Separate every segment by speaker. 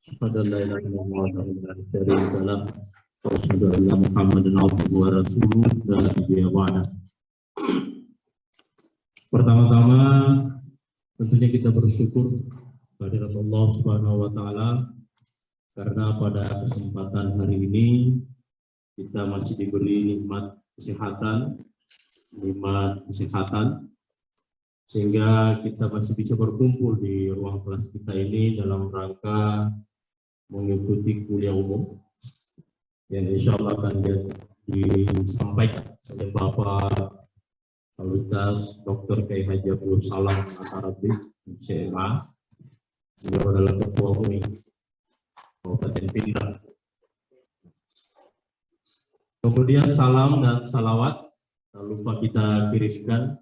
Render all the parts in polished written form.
Speaker 1: Asyhadu an la ilaha illallah wahdahu la syarika lah wa asyhadu anna Muhammadan abduhu wa rasuluh la nabiyya ba'da. Pertama-tama tentunya kita bersyukur kehadirat Allah Subhanahu wa taala karena pada kesempatan hari ini kita masih diberi nikmat kesehatan, sehingga kita masih bisa berkumpul di ruang kelas kita ini dalam rangka mengikuti kuliah umum yang insya Allah akan disampaikan oleh Bapak Fakultas Dr. Kiai Haji Abdul Salam Atarabi CMA. Beliau adalah Ketua UI Kabupaten Pindrang. Kemudian salam dan salawat tak lupa kita kirimkan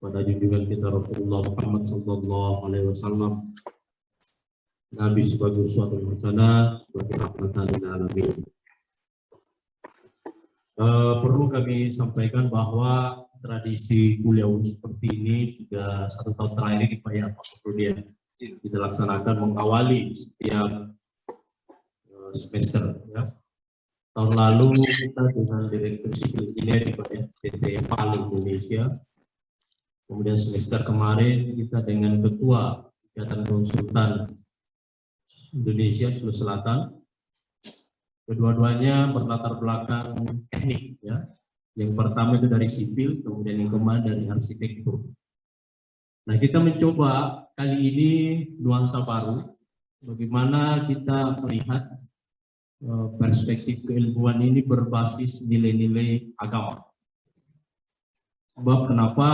Speaker 1: pada junjungan kita Rasulullah Muhammad Sallallahu Alaihi Wasallam, Nabi sebagai uswatun hasanah, sebagai rahmatan lil alamin. Perlu kami sampaikan bahwa tradisi kuliah umum seperti ini sudah 1 tahun terakhir ini Pak ya, kemudian kita laksanakan mengawali setiap semester ya. Tahun lalu kita dengan Direktur Sipil Engineering Pak ya, PT PAL Indonesia. Kemudian semester kemarin kita dengan Ketua Ikatan Konsultan Indonesia Sulawesi Selatan. Kedua-duanya berlatar belakang teknik ya. Yang pertama itu dari sipil, kemudian yang kedua dari arsitektur. Nah, kita mencoba kali ini nuansa baru, bagaimana kita melihat perspektif keilmuan ini berbasis nilai-nilai agama. Sebab kenapa?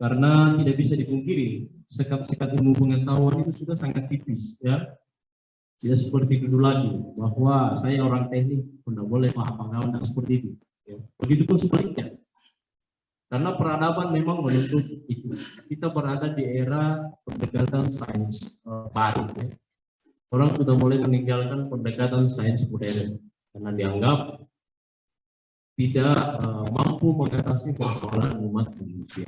Speaker 1: Karena tidak bisa dipungkiri sekat-sekat ilmu pengetahuan itu sudah sangat tipis ya. Tidak seperti dulu lagi bahwa saya orang teknik tidak boleh paham agama dan seperti itu ya. Begitupun sebaliknya, karena peradaban memang menuntut itu. Kita berada di era pendekatan sains baru ya. Orang sudah mulai meninggalkan pendekatan sains modern karena dianggap tidak mampu mengatasi persoalan umat manusia.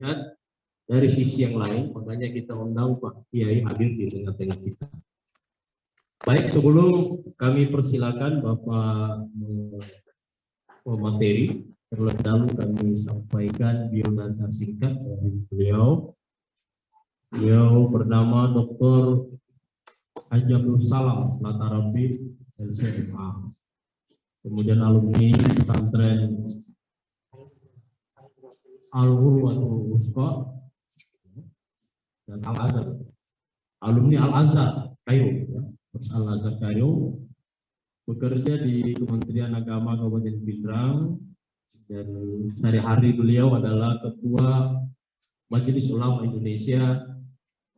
Speaker 1: Dan dari sisi yang lain, makanya kita undang Pak Kiai hadir di tengah-tengah kita. Baik, sebelum kami persilakan Bapak materi, terlebih dahulu kami sampaikan biodata singkat dari beliau. Beliau bernama Dr. Haji Abdul Salam Atarabi LCMA. Kemudian alumni pesantren Al-Urwatul Wusqa dan Al-Azhar. Alumni Al-Azhar Kairo ya. Al-Azhar Kairo, bekerja di Kementerian Agama Kabupaten Pindrang, dan sehari-hari beliau adalah Ketua Majelis Ulama Indonesia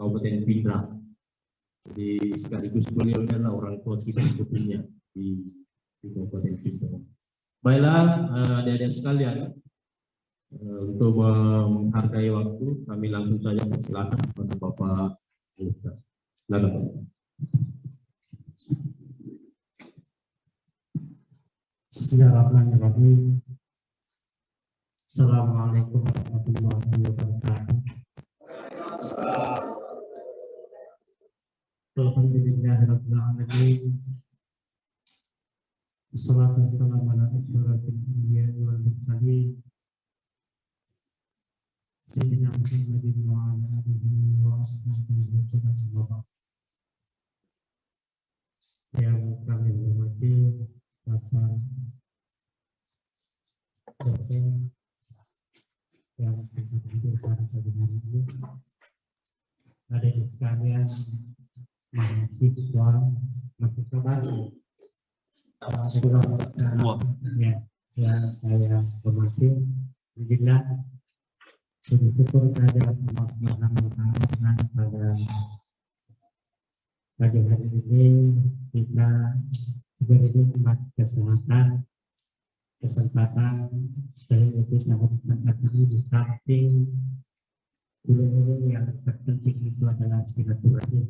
Speaker 1: Kabupaten Pindrang. Jadi sekaligus beliau adalah orang tua kita sebetulnya di Kabupaten Pindrang. Baiklah adik-adik sekalian, untuk menghargai waktu kami langsung saja persilakan kepada Bapak Ustaz. Silakan.
Speaker 2: Bismillahirrahmanirrahim. Assalamualaikum warahmatullahi wabarakatuh. Alhamdulillahirabbil alamin. Wassalatu wassalamu ala asyrofil anbiya'i wal mursalin. Sayyidina Muhammadin wa ala alihi wa ashabihi wa sallam. Yang kami hormati Bapak dosen yang hadir pada pagi hari ini, adik sekalian mahasiswa baru ya, yang saya hormati, alhamdulillah bersyukur kehadirat Allah Subhanahu wa taala pada pagi hari ini kita diberi nikmat kesempatan sehingga bisa bertemu di samping ilmu yang terpenting itu adalah silaturahim.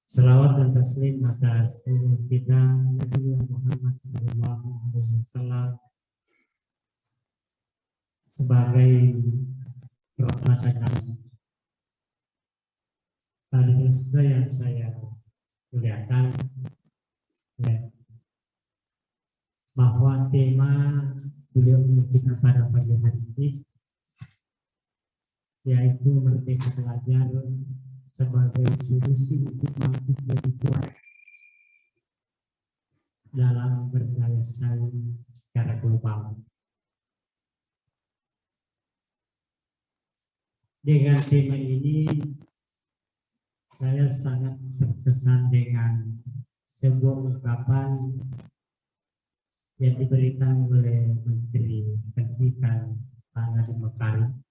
Speaker 2: Salawat dan taslim atas kita Nabi Muhammad SAW sebagai rahmatan kami. Tadi yang saya lihatkan ya, bahwa tema beliau kita pada pagi hari ini yaitu merdeka belajar sebagai solusi untuk mampu lebih kuat dalam berdaya saing secara global. Dengan tema ini saya sangat terkesan dengan sebuah ungkapan yang diberikan oleh Menteri Pendidikan Pak Nadiem Makarim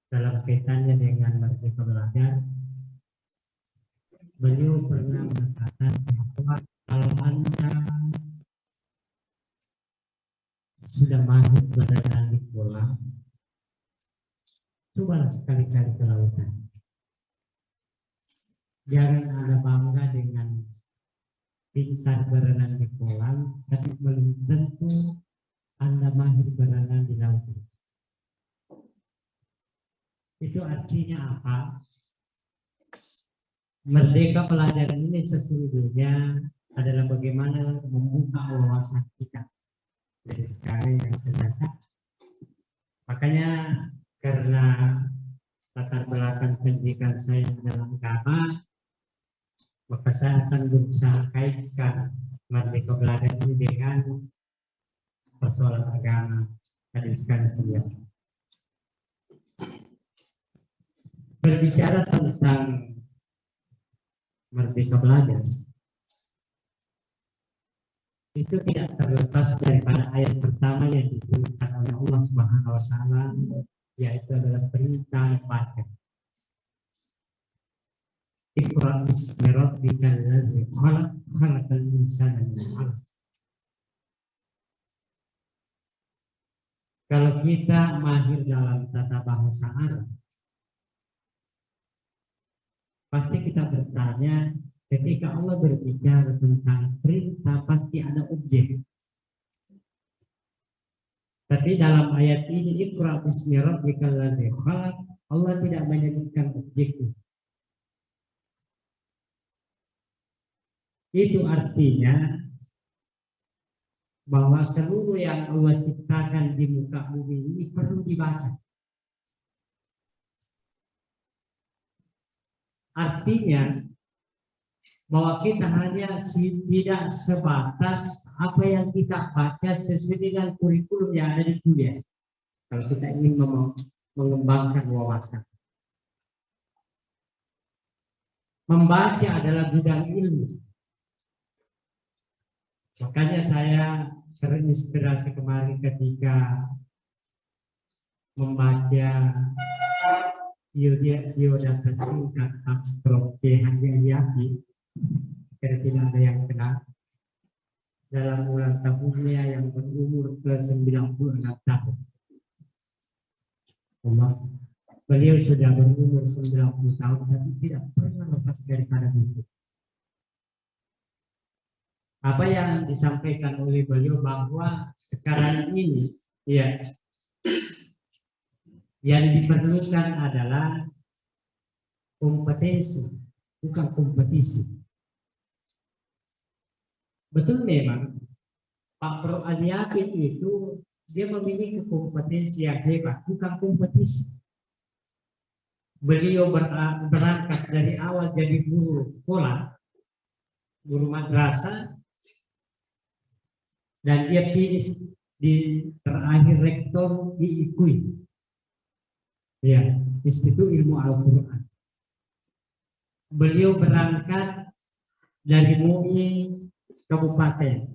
Speaker 2: dalam kaitannya dengan merdeka belajar. Beliau pernah mengatakan bahwa kalau Anda sudah masuk berenang di kolam, cobalah sekali-kali ke lautan. Jangan Anda bangga dengan pintar berenang di kolam, tapi belum tentu Anda mahir berenang di laut. Itu artinya apa? Merdeka belajar ini sesungguhnya adalah bagaimana membuka wawasan kita dari sekarang yang sedang. Makanya karena latar belakang pendidikan saya dalam agama, maka saya akan berusaha kaitkan merdeka belajar ini dengan persoalan agama dan sekalian. Berbicara tentang merdeka belajar, itu tidak terlepas daripada ayat pertama yang diturunkan oleh Allah Subhanahu wa Ta'ala, yaitu adalah perintah baca. Iqra bismi rabbikal ladzi khalaq, khalaqal insana min 'alaq. Kalau kita mahir dalam tata bahasa Arab, pasti kita bertanya, ketika Allah berbicara tentang perintah pasti ada objek. Tapi dalam ayat ini Iqra bismi rabbikal ladzi khalaq, Allah tidak menyebutkan objek. Itu artinya bahwa seluruh yang Allah ciptakan di muka bumi ini perlu dibaca. Artinya bahwa kita hanya tidak sebatas apa yang kita baca sesuai dengan kurikulum yang ada di kuliah. Kalau kita ingin mengembangkan wawasan, membaca adalah bidang ilmu. Makanya saya terinspirasi kemarin ketika membaca biodata singkat Prof. Handayani, karena tidak ada yang kenal, dalam ulang tahunnya yang berumur ke-96 tahun. Beliau sudah berumur 90 tahun tapi tidak pernah lepas daripada buku. Apa yang disampaikan oleh beliau bahwa sekarang ini ya yang diperlukan adalah kompetensi, bukan kompetisi. Betul memang Pak Prof. Yakin itu dia memiliki kompetensi yang hebat, bukan kompetisi. Beliau berangkat dari awal jadi guru sekolah, guru madrasah, dan dia finish di terakhir rektor di IKUI, ya, Institut Ilmu Al-Quran. Beliau berangkat dari MUI Kabupaten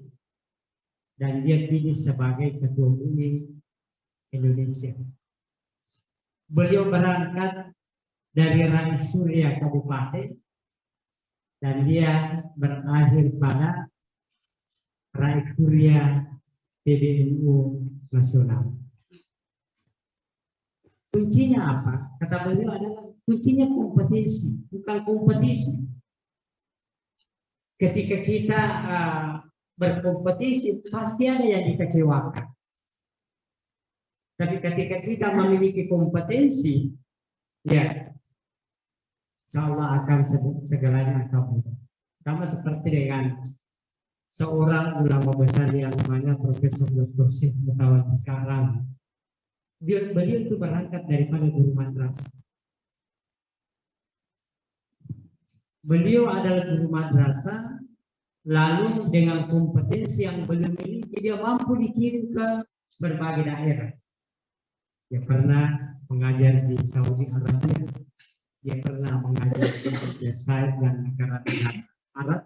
Speaker 2: dan dia finish sebagai Ketua MUI Indonesia. Beliau berangkat dari Rais Surya Kabupaten dan dia berakhir pada Raikuria PBNU Nasional. Kuncinya apa? Kata beliau adalah kuncinya kompetensi, bukan kompetisi. Ketika kita berkompetisi, pasti ada yang dikecewakan. Tapi ketika kita memiliki kompetensi, ya, insya Allah akan segalanya akan mudah. Sama seperti dengan seorang ulama besar yang namanya Profesor Dr. Syekh Mutawalli sekarang. Beliau itu berangkat daripada guru madrasah. Beliau adalah guru madrasah, lalu dengan kompetensi yang beliau miliki, dia mampu dikirim ke berbagai daerah. Dia pernah mengajar di Saudi Arabia, dia pernah mengajar di Aljazair dan negara-negara Arab,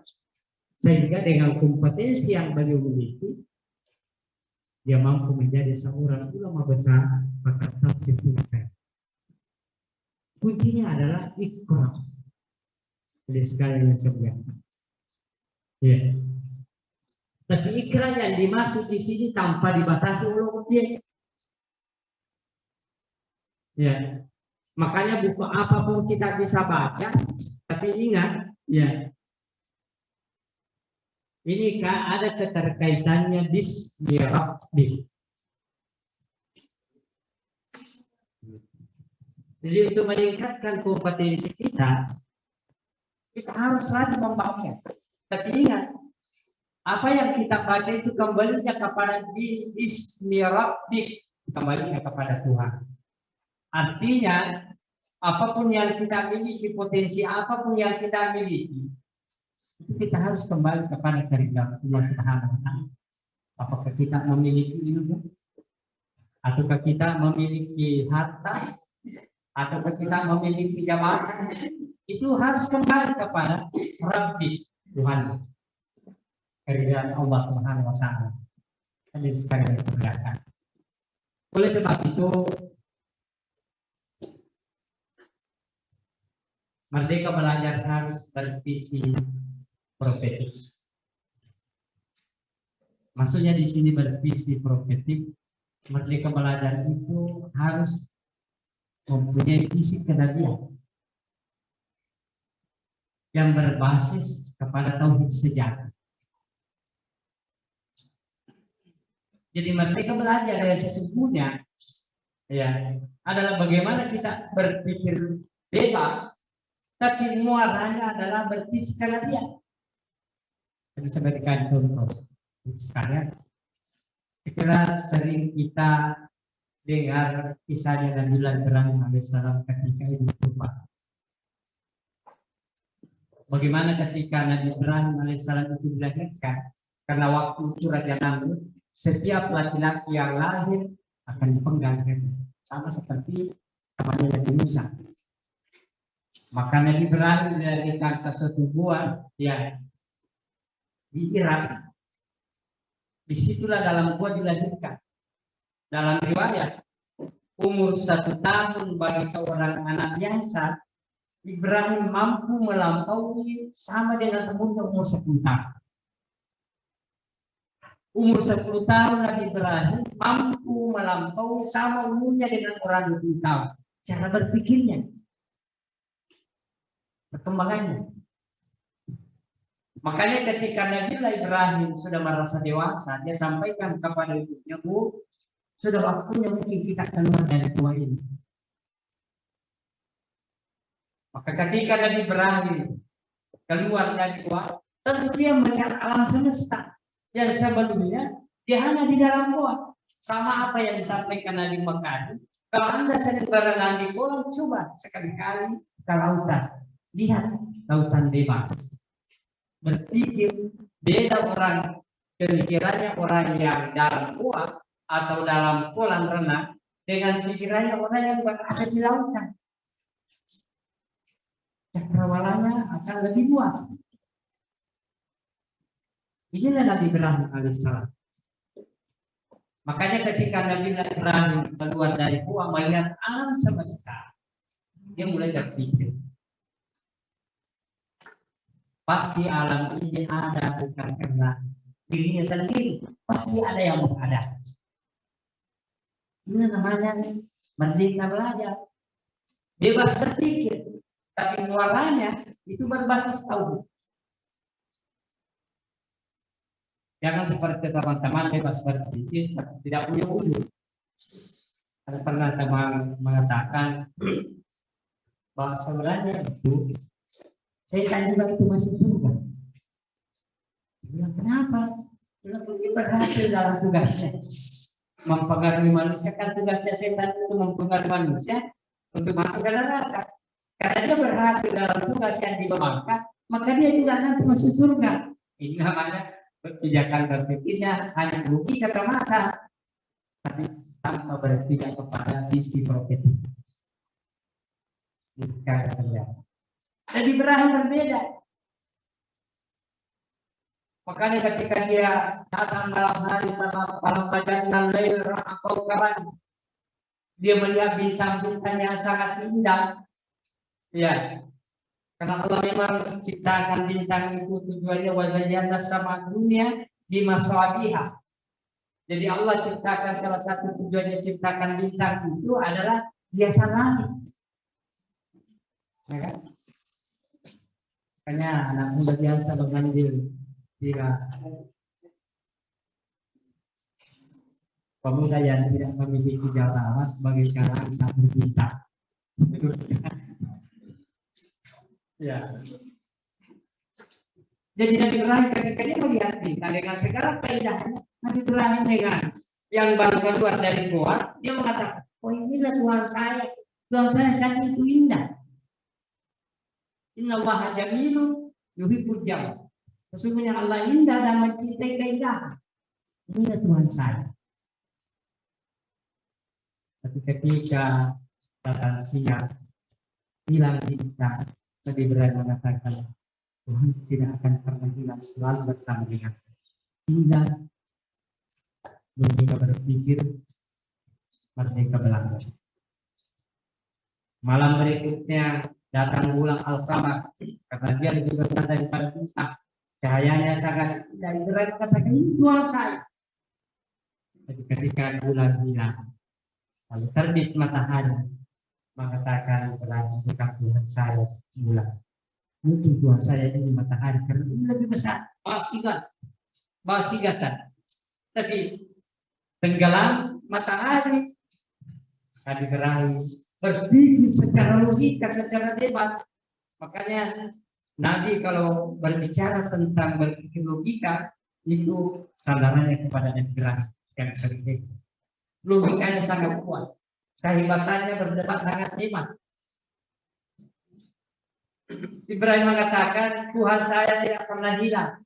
Speaker 2: sehingga dengan kompetensi yang beliau miliki, dia mampu menjadi seorang ulama besar pakar tafsir Quran. Kuncinya adalah ikhra. Jadi sekali yang sebenarnya. Ya. Tapi ikhra yang dimaksud di sini tanpa dibatasi oleh objek. Ya, makanya buku apapun kita bisa baca, tapi ingat, ya, ini kan ada keterkaitannya bismi rabbik. Jadi untuk meningkatkan kompetensi kita harus selalu membaca. Tapi ingat, apa yang kita baca itu kembalinya kepada bismi rabbik, kembalinya kepada Tuhan. Artinya, apapun yang kita miliki, potensi apapun yang kita miliki, itu kita harus kembali kepada keridhaan Allah Subhanahu wa Ta'ala. Apakah kita memiliki ilmu, ataukah kita memiliki harta, ataukah kita memiliki jabatan, itu harus kembali kepada Rabbi Tuhan, keridhaan Allah Subhanahu wa Ta'ala. Jadi sekali diperlihatkan. Oleh sebab itu, Merdeka Belajar harus bervisi profetik. Maksudnya di sini bervisi profetik, Merdeka Belajar itu harus mempunyai visi kenabian yang berbasis kepada tauhid sejati. Jadi Merdeka Belajar yang sesungguhnya, ya, adalah bagaimana kita berpikir bebas, tapi muaranya adalah bervisi kenabian. Jadi sebagai contoh, sekalian, kira sering kita dengar kisahnya Nabiullah Ibrahim alaihissalam ketika itu berubah. Bagaimana ketika Nabi Ibrahim alaihissalam itu dilahirkan, karena waktu surat yang Namrud, setiap laki-laki yang lahir akan dipenggal, sama seperti namanya Nabi Musa. Maka Nabi Ibrahim dilahirkan ke suatu gua, ya, di Irak. Disitulah dalam gua dilahirkan. Dalam riwayat, umur 1 tahun bagi seorang anak biasa, Ibrahim mampu melampaui sama dengan umur 10 tahun. Umur 10 tahun Nabi Ibrahim mampu melampaui sama umurnya dengan orang 20 tahun. Cara berpikirnya, perkembangannya. Makanya ketika Nabi Ibrahim sudah merasa dewasa, dia sampaikan kepada ibunya, Bu, sudah waktunya mungkin kita keluar dari gua ini. Maka ketika Nabi Ibrahim keluar dari gua, tentu dia melihat alam semesta yang sebelumnya dia hanya di dalam gua. Sama apa yang disampaikan Nabi Mekah. Kalau Anda sedang berenang di kolam, coba sekali-kali ke lautan. Lihat lautan bebas. Berpikir beda orang, pikirannya orang yang dalam gua atau dalam kolam renang dengan pikirannya orang yang berada di lautan. Cakrawalannya akan lebih luas. Inilah Nabi Ibrahim alaihissalam. Makanya ketika Nabi Ibrahim keluar dari gua melihat alam semesta, dia mulai berpikir, pasti alam ini ada bukan karena dirinya sendiri, pasti ada yang mengada. Ini namanya Merdeka Belajar.
Speaker 3: bebas berpikir, tapi muaranya itu berbasis tauhid. Jangan seperti teman-teman bebas berpikir tapi tidak punya ujung. Ada pernah teman mengatakan bahwa sebenarnya itu setan juga itu masuk surga. Bilang, kenapa? Bilang, dia berhasil dalam tugasnya mempengaruhi manusia. Kan tugasnya setan itu mempengaruhi manusia untuk masuk ke neraka. Karena dia berhasil dalam tugas yang dibawakan, maka dia juga nanti masuk surga. Ini namanya kebijakan berpikirnya hanya logika semata, tapi tanpa berpijak kepada visi profetik. Jadi Ibrahim berbeda. Makanya ketika dia datang malam hari malam pagi atau kawan, dia melihat bintang-bintang yang sangat indah. Ya, karena Allah memang menciptakan bintang itu tujuannya wazayyana sama dunia di maswabiha. Jadi Allah ciptakan salah satu tujuannya ciptakan bintang itu adalah biasa langit. Ya kan? Makanya anak muda biasa mengambil jika pemuda yang tidak memiliki jabatan sebagai sekarang bisa berbintang. Ya. Jadi Nabi Ibrahim ketika dia melihat bintang dengan segala keindahannya, Nabi Ibrahim dengan yang baru keluar dari gua, dia mengatakan, oh inilah Tuhan saya kan itu indah. Inna Allah jamilun yuhibbul jamal. Sesungguhnya Allah indah dan mencintai keindahan. Inilah Tuhan saya. Tapi ketika datang siang, hilang bintang, Nabi Ibrahim mengatakan, Tuhan tidak akan pernah hilang, selalu bersama dengan saya. Tidak merdeka berpikir, merdeka belajar. Malam berikutnya datang bulan Al-Qamar, karena dia lebih besar daripada bintang. Cahayanya sangat indah. Ibrahim katakan, ini Tuhan saya. Tapi ketika bulan hilang, lalu terbit matahari, mengatakan bukan Tuhan saya bulan. Mungkin Tuhan saya ini matahari karena ini lebih besar. Basigatan. Tapi tenggelam matahari. Nabi Ibrahim berpikir secara logika, secara bebas. Makanya Nabi kalau berbicara tentang berpikir logika itu sandarannya kepada Nabi Ibrahim yang sering. Logikanya sangat kuat. Kehebatannya berdebat sangat hebat. Ibrahim mengatakan Tuhan saya tidak pernah hilang.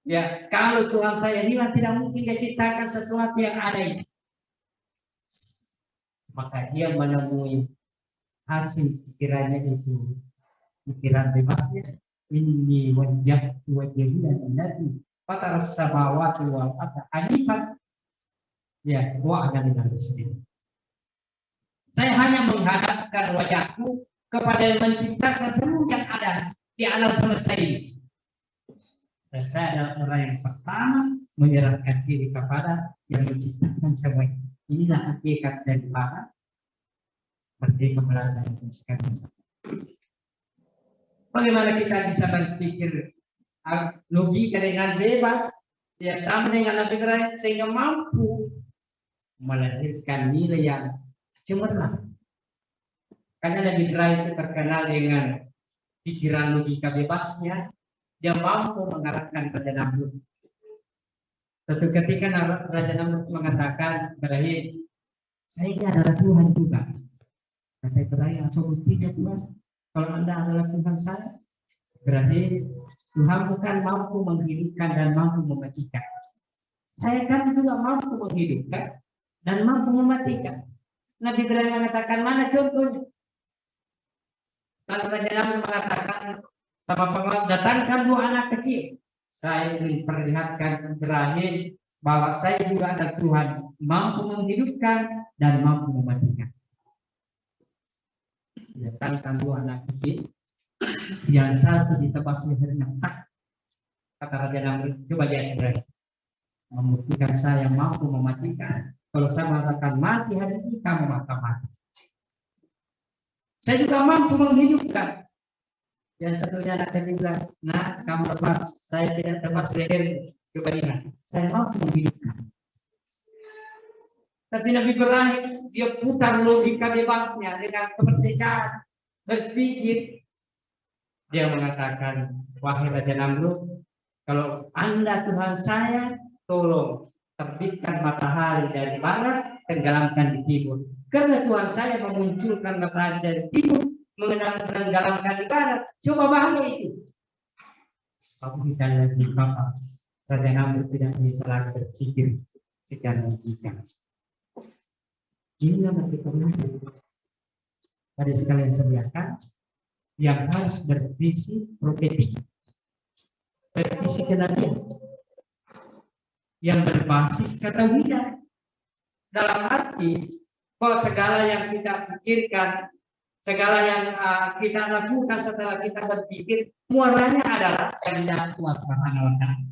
Speaker 3: Ya, kalau Tuhan saya hilang tidak mungkin dia ciptakan sesuatu yang ada ini. Maka dia menemui hasil pikirannya itu, pikiran bebasnya. Inni wajjahtu wajhiya lillazi fatara as-samawati wal arda hanifan. Ya, wa ana minal muslimin. Saya hanya menghadapkan wajahku kepada yang menciptakan seluruh yang ada di alam semesta ini. Dan saya adalah orang yang pertama menyerahkan diri kepada yang menciptakan semua ini. Inilah hakikat daripada merdeka belajar sekarang. Bagaimana kita bisa berpikir logika dengan bebas, ya sama dengan Nabi Ibrahim sehingga mampu melahirkan nilai yang cemerlang. Karena Nabi Ibrahim itu terkenal dengan pikiran logika bebasnya, dia mampu mengarahkan Raja Namrud. Suatu ketika Raja Namrud mengatakan, Ibrahim, saya ini adalah Tuhan juga. Kata Ibrahim, tidak Tuhan. Kalau Anda adalah Tuhan saya, berarti Tuhan bukan mampu menghidupkan dan mampu mematikan. Saya kan juga mampu menghidupkan dan mampu mematikan. Nabi Ibrahim mengatakan, mana contohnya? Lalu Raja Namrud mengatakan sama penguasa, datangkan dua anak kecil. Saya ingin perlihatkan Ibrahim bahwa saya juga ada Tuhan, mampu menghidupkan dan mampu mematikan. Datangkan dua anak kecil, yang satu ditebas lehernya. Kata Raja Namrud, coba lihat Ibrahim, membuktikan saya mampu mematikan. Kalau saya mengatakan mati hari ini, kamu maka mati. Saya juga mampu menghidupkan. Yang satunya anak tadi bilang, nah kamu lepas, saya tidak lepas leher kebaringan. Saya mampu menghidupkan. Tapi Nabi Ibrahim dia putar logika bebasnya dengan kemerdekaan berpikir. Dia mengatakan, wahai Raja Namrud, kalau Anda Tuhan saya, tolong terbitkan matahari dari barat, tenggelamkan di timur. Karena Tuhan saya memunculkan matahari dari timur, menenggelamkan di barat. Coba bahaya itu. Aku bisa lihat di Bapak, Raja Namrud tidak bisa lagi berpikir secara logika. Inilah masih perlu pada sekalian sediakan yang harus bervisi profetik, bervisi kenabian, yang berbasis ketauhidan. Dalam arti bahwa segala yang kita pikirkan, segala yang kita lakukan setelah kita berpikir, muaranya adalah kehendak Tuhan Subhanahu wa Ta'ala.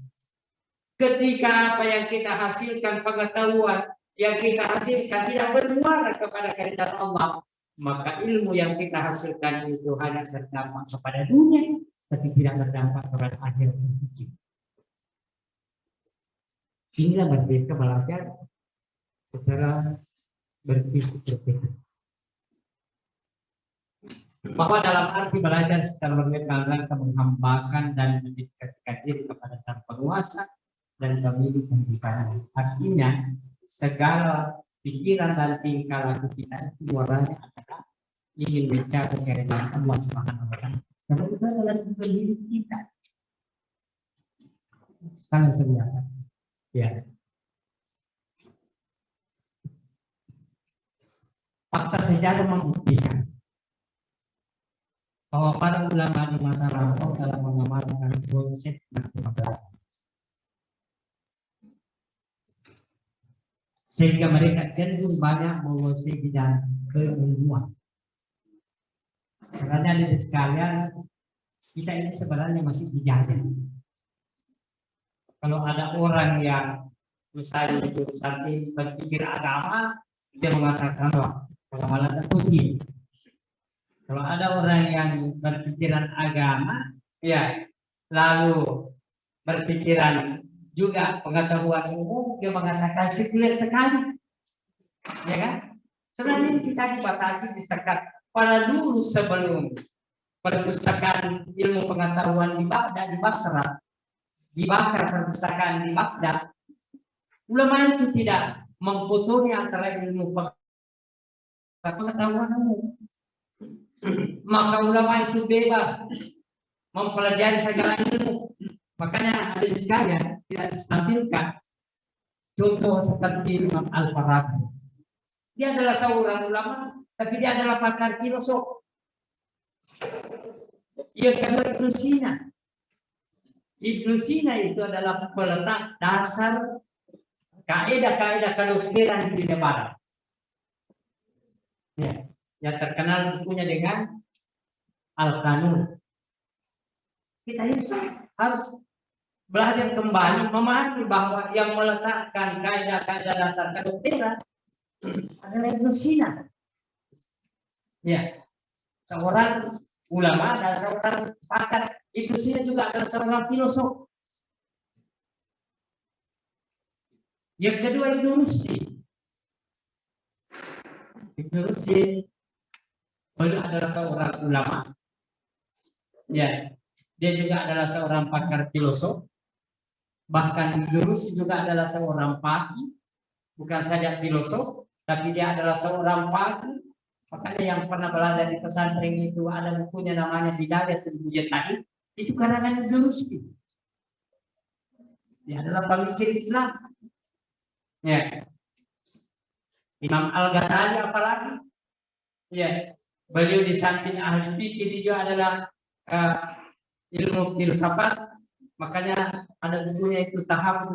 Speaker 3: Ketika apa yang kita hasilkan, pengetahuan yang kita hasilkan tidak bermuara kepada kehendak Allah, maka ilmu yang kita hasilkan itu hanya berdampak kepada dunia, tapi tidak berdampak kepada akhirat. Inilah merdeka belajar secara bervisi berbeda. Bahwa dalam arti belajar secara berbeda rangka menghambakan dan mendedikasikan diri kepada sang penguasa dan pemilik kehidupan. Artinya segala pikiran dan tingkah laku kita itu muaranya adalah ingin mencapai keridhaan Allah Subhanahu wa Ta'ala. Karena itu adalah pendiri kita. Sangat sebiasa. Ya. Fakta sejarah membuktikan bahwa para ulama di masa lampau dalam mengamalkan konsep matematika, sehingga mereka cenderung banyak menguasai bidang keilmuan. Sebenarnya di sekalian kita ini sebenarnya masih dijajah. Kalau ada orang yang misalnya jurusan berpikir agama, dia mengatakan bahwa malah terpuji. Kalau ada orang yang berpikiran agama, ya, lalu berpikiran juga pengetahuan umum, dia mengatakan sekuler sekali, ya kan? Sebenarnya kita dibatasi di sekat. Pada dulu sebelum perpustakaan ilmu pengetahuan di Baghdad, di Basra, dibakar perpustakaan di Baghdad, ulama itu tidak memfotonya antara ilmu pengetahuan umum. Maka ulama itu bebas mempelajari segala ilmu. Makanya ada sekalian tidak ditampilkan contoh seperti Imam Al-Farabi. Dia adalah seorang ulama, tapi dia adalah pakar filosof. Yang kedua Ibnu Sina. Ibnu Sina itu adalah peletak dasar kaidah-kaidah kedokteran di dunia barat. Ya. Yang terkenal bukunya dengan Al-Qanun. Kita harus belajar kembali memahami bahwa yang meletakkan kaidah-kaidah dasar kedokteran adalah Ibnu Sina. Ya, seorang ulama dan seorang pakar. Ibnu Sina juga adalah seorang filosof. Yang kedua Ibnu Rushdi. Ibnu Rushdi beliau adalah seorang ulama. Ya, dia juga adalah seorang pakar filosof. Bahkan Ibnu Rushdi juga adalah seorang faqih, bukan saja filosof, tapi dia adalah seorang faqih. Makanya yang pernah belajar di pesantren itu ada bukunya namanya Bidayatul Mujtahid, itu karangan Ibnu Rushdi. Dia adalah pemikir Islam. Ya. Imam Al-Ghazali apalagi? Ya. Beliau di samping ahli fikih dia adalah ilmu filsafat, makanya ada bukunya itu tahap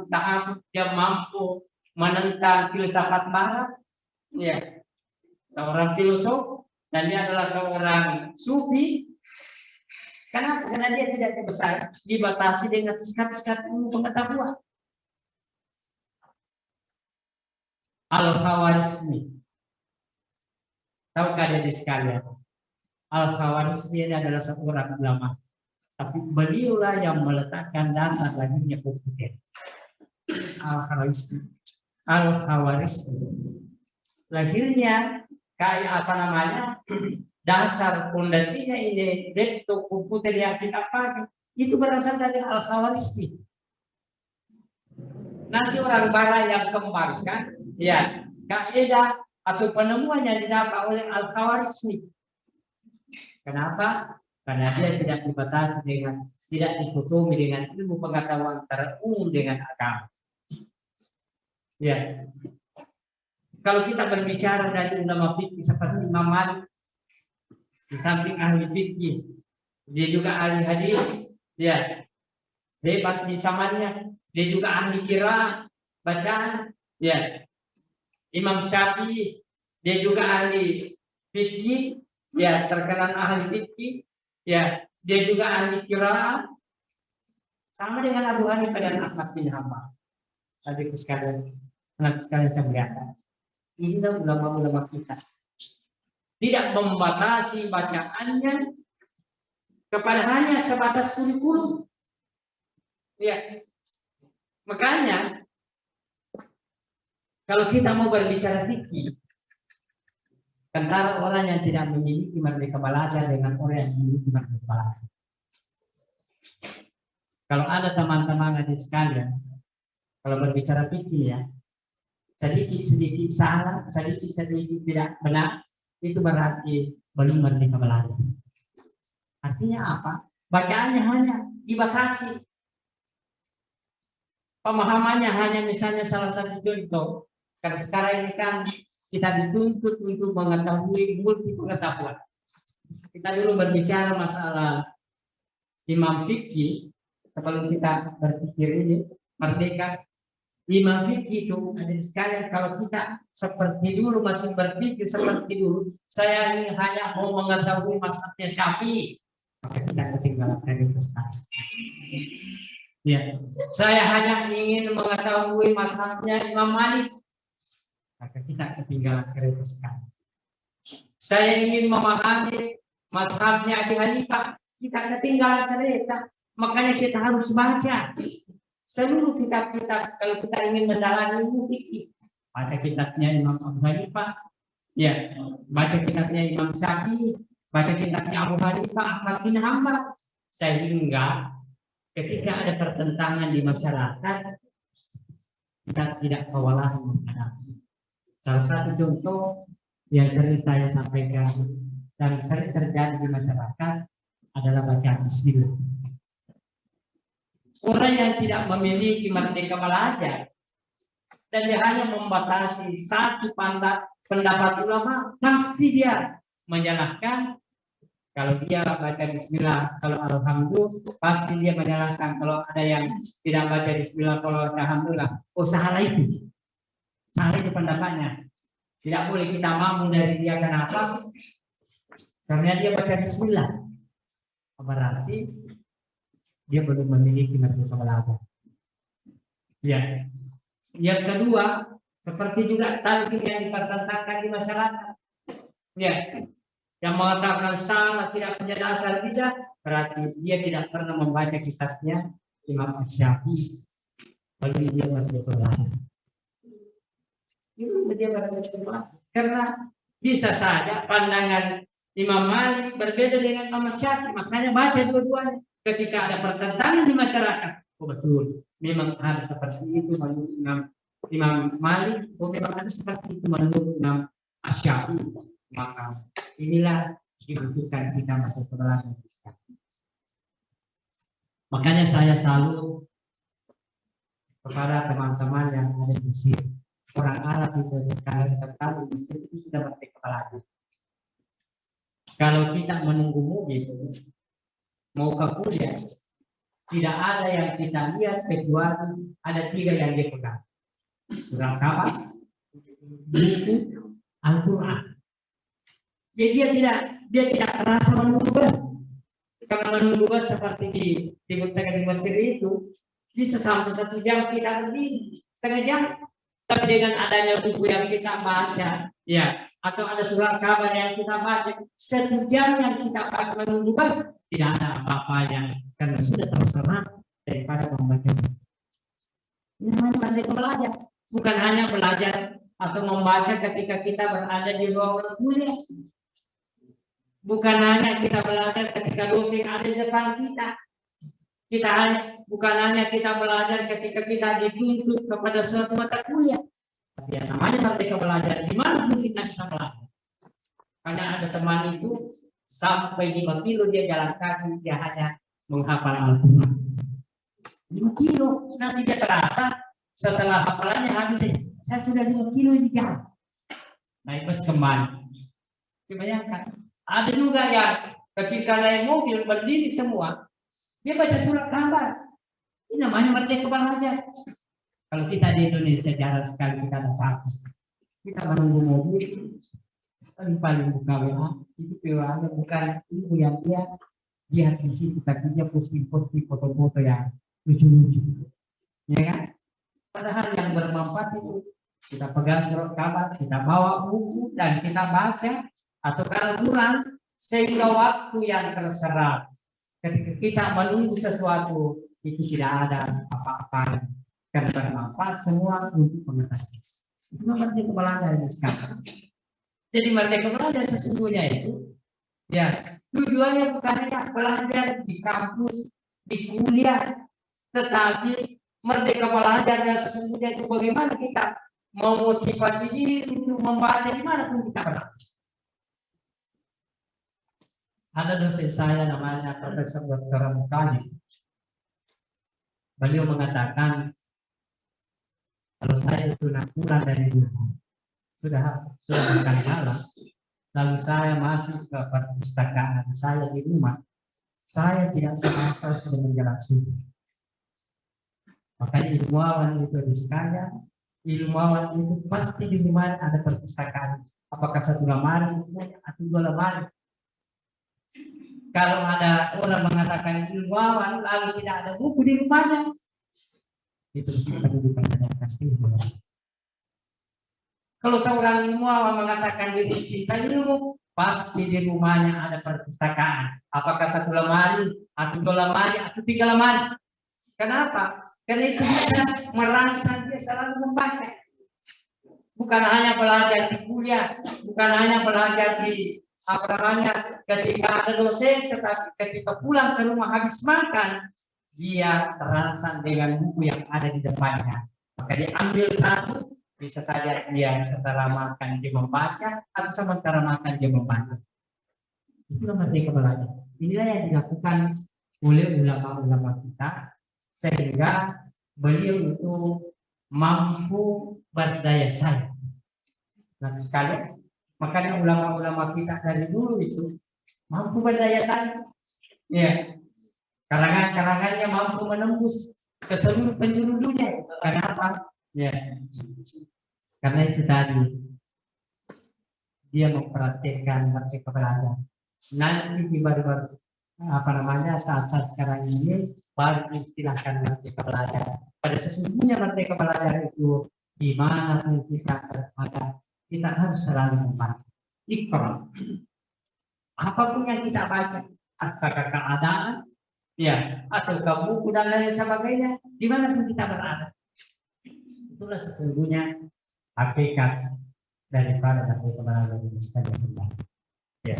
Speaker 3: dia mampu menentang filsafat barat, ya, seorang filosof, dan dia adalah seorang sufi. Karena dia tidak besar, dibatasi dengan sekat-sekat ilmu pengetahuan. Al-Khawarizmi, tahukah dia di sekalian?
Speaker 2: Al-Khawarizmi ini adalah seorang ulama, tapi beliaulah yang meletakkan dasar lahirnya komputer. Al-Khawarizmi, lahirnya kayak apa namanya, dasar fondasinya ini laptop komputer yang kita pakai itu berasal dari Al-Khawarizmi. Nanti orang barat yang kembangkan, ya kaidah atau penemuan yang didapat oleh Al-Khawarizmi. Kenapa? Karena dia tidak dibatasi dengan, tidak dikotomi dengan ilmu pengetahuan antara umum dengan agama. Ya, kalau kita berbicara dari ulama fikih seperti Imam Malik, di samping ahli fikih, dia juga ahli hadis, ya, hebat di zamannya. Dia juga ahli qiraah, bacaan, ya. Imam Syafi'i, dia juga ahli fikih, ya, terkenal ahli fikih, ya. Dia juga ahli qiraah, sama dengan Abu Hanifah dan Ahmad bin Hanbal. Tadi sekalian saya melihat, inilah ulama-ulama kita. Tidak membatasi bacaannya kepada hanya sebatas kurikulum. Ya. Makanya kalau kita mau berbicara fikih, antara orang yang tidak memiliki merdeka belajar dengan orang yang memiliki merdeka belajar. Kalau ada teman-teman adik sekalian, kalau berbicara fikih ya, sedikit salah, sedikit tidak benar, itu berarti belum merdeka belajar. Artinya apa? Bacaannya hanya dibatasi. Pemahamannya hanya misalnya salah satu contoh, karena sekarang ini kan kita dituntut untuk mengetahui multi pengetahuan. Kita dulu berbicara masalah imam fikih, sebelum kita berpikir ini merdeka, imam fikih itu ada sekalian. Kalau kita seperti dulu masih berpikir seperti dulu, saya ini hanya mau mengetahui mazhabnya Syafi'i, maka kita ketinggalan dari prestasi. Ya, saya hanya ingin mengetahui mazhabnya Imam Malik, maka kita ketinggalan kereta sekali. Saya ingin memahami mazhabnya Abu Hanifah, kita ketinggalan kereta. Makanya kita harus baca seluruh kitab-kitab kalau kita ingin mendalami ilmu fikih. Baca kitabnya Imam Abu Hanifah, ya, baca kitabnya Imam Syafi'i, baca kitabnya Abu Hanifah, Ahmad bin Hanbal, sehingga ketika ada pertentangan di masyarakat, kita tidak kewalahan menghadapi. Salah satu contoh yang sering saya sampaikan dan sering terjadi di masyarakat adalah bacaan Bismillah. Orang yang tidak memiliki merdeka belajar dan dia hanya membatasi satu pendapat ulama, pasti dia menyalahkan. Kalau dia baca Bismillah, kalau Alhamdulillah, pasti dia menyalahkan. Kalau ada yang tidak baca Bismillah, kalau Alhamdulillah, oh salah itu pendapatnya. Tidak boleh kita mamu dari dia. Kenapa? Karena dia baca Bismillah, berarti dia belum memiliki merdeka belajar. Ya, yang kedua, seperti juga talqin yang dipertentangkan di masyarakat. Ya. Yang mengatakan salah tidak punya dasar bisa, berarti dia tidak pernah membaca kitabnya Imam Syafi'i. Bagi dia merdeka belajar. Itu dia merdeka belajar. Karena bisa saja pandangan Imam Malik berbeda dengan Imam Syafi'i, makanya baca dua-duanya. Ketika ada pertentangan di masyarakat, oh betul, memang harus seperti itu menurut Imam Malik, oh memang harus seperti itu menurut Imam Syafi'i. Maka inilah dibutuhkan kita masuk ke dalam Islam. Makanya saya selalu kepada teman-teman yang ada di sini, orang Arab itu sekali terkali di sini sudah merdeka belajar. Kalau kita menunggu mobil mau ke kuliah, tidak ada yang kita lihat kecuali ada 3 yang dia pegang. Surat kabar, buku, Al-Quran. Jadi dia tidak terasa menunggu bus. Karena menunggu bus seperti di Timur Tengah di Mesir itu bisa sampai 1 jam kita berdiri, setengah jam. Tapi dengan adanya buku yang kita baca,
Speaker 3: Ya, atau ada surat kabar yang kita baca, 1 jam yang kita baca menunggu baca, tidak ada apa-apanya karena sudah terserah daripada membaca. Ini hanya merdeka belajar, bukan hanya belajar atau membaca ketika kita berada di ruangan kuliah. Bukan hanya kita belajar ketika dosen ada di depan kita. Bukan hanya kita belajar ketika kita dituntut kepada suatu mata kuliah. Tapi yang namanya merdeka belajar, di mana pun kita bisa belajar. Karena ada teman itu sampai 5 kilo dia jalan kaki, dia hanya menghafal Al-Quran. 5 kilo, nanti dia terasa setelah hafalannya habis, saya sudah 5 kilo ini jalan. Naik bus kemana? Bayangkan. Ada juga yang ketika naik mobil berdiri semua, dia baca surat kabar. Ini namanya merdeka belajar. Kalau kita di Indonesia jarang sekali kita dapat. Kita menunggu mobil, paling buka WA, itu WA bukan ibu yang dia lihat di situ, tapi dia posting foto-foto yang lucu-lucu, ya kan? Padahal yang bermanfaat itu kita pegang surat kabar, kita bawa buku dan kita baca. Atau kalau kurang, sehingga waktu yang terserap ketika kita menunggu sesuatu itu tidak ada apa-apa karena bermanfaat semua untuk pengetahuan. Itu merdeka belajar sekarang. Jadi merdeka belajar sesungguhnya itu ya tujuannya bukan hanya belajar di kampus, di kuliah, tetapi merdeka belajar yang sesungguhnya itu bagaimana kita memotivasi diri untuk membaca di mana pun kita berada. Ada dosen saya namanya Profesor Dr. Mukani. Beliau mengatakan kalau saya itu pulang dari rumah sudah berkali-kali, lalu saya masuk ke perpustakaan saya di rumah, saya tidak serasa sudah menjalan subuh. Makanya ilmuwan itu sekalian, ilmuwan itu pasti di rumah ada perpustakaan. Apakah 1 lemari atau 2 lemari? Kalau ada orang mengatakan ilmuwan lalu tidak ada buku di rumahnya, itu perlu dipertanyakan. Kalau seorang ilmuwan mengatakan diri cinta ilmu, pasti di rumahnya ada perpustakaan. Apakah 1 lemari atau 2 lemari atau 3 lemari? Kenapa? Karena itu bisa merangsang dia selalu membaca. Bukan hanya belajar di kuliah, bukan hanya belajar di ketika ada dosen, tetapi ketika pulang ke rumah habis makan, dia terangsang dengan buku yang ada di depannya. Maka dia ambil satu, bisa saja dia setelah makan dia membaca, atau sementara makan dia membaca. Itulah merdeka belajar. Inilah yang dilakukan oleh ulama-ulama kita, sehingga beliau itu mampu berdaya saing. Nah sekali, makanya ulama-ulama kita dari dulu itu mampu berdaya saing. Ya, karangan-karangannya mampu menembus ke seluruh penjuru dunia. Kenapa? Ya, karena itu tadi dia mempraktikkan merdeka belajar. Nanti baru saat-saat sekarang ini baru istilahkan merdeka belajar. Pada sesungguhnya merdeka belajar itu di mana pun kita berada, kita harus selalu membaca. Iqra. Apapun yang kita baca, apakah keadaan, ya, atau ke buku dan lain sebagainya, di mana pun kita berada. Itulah sesungguhnya hakikat daripada merdeka belajar ini sekalian. Ya.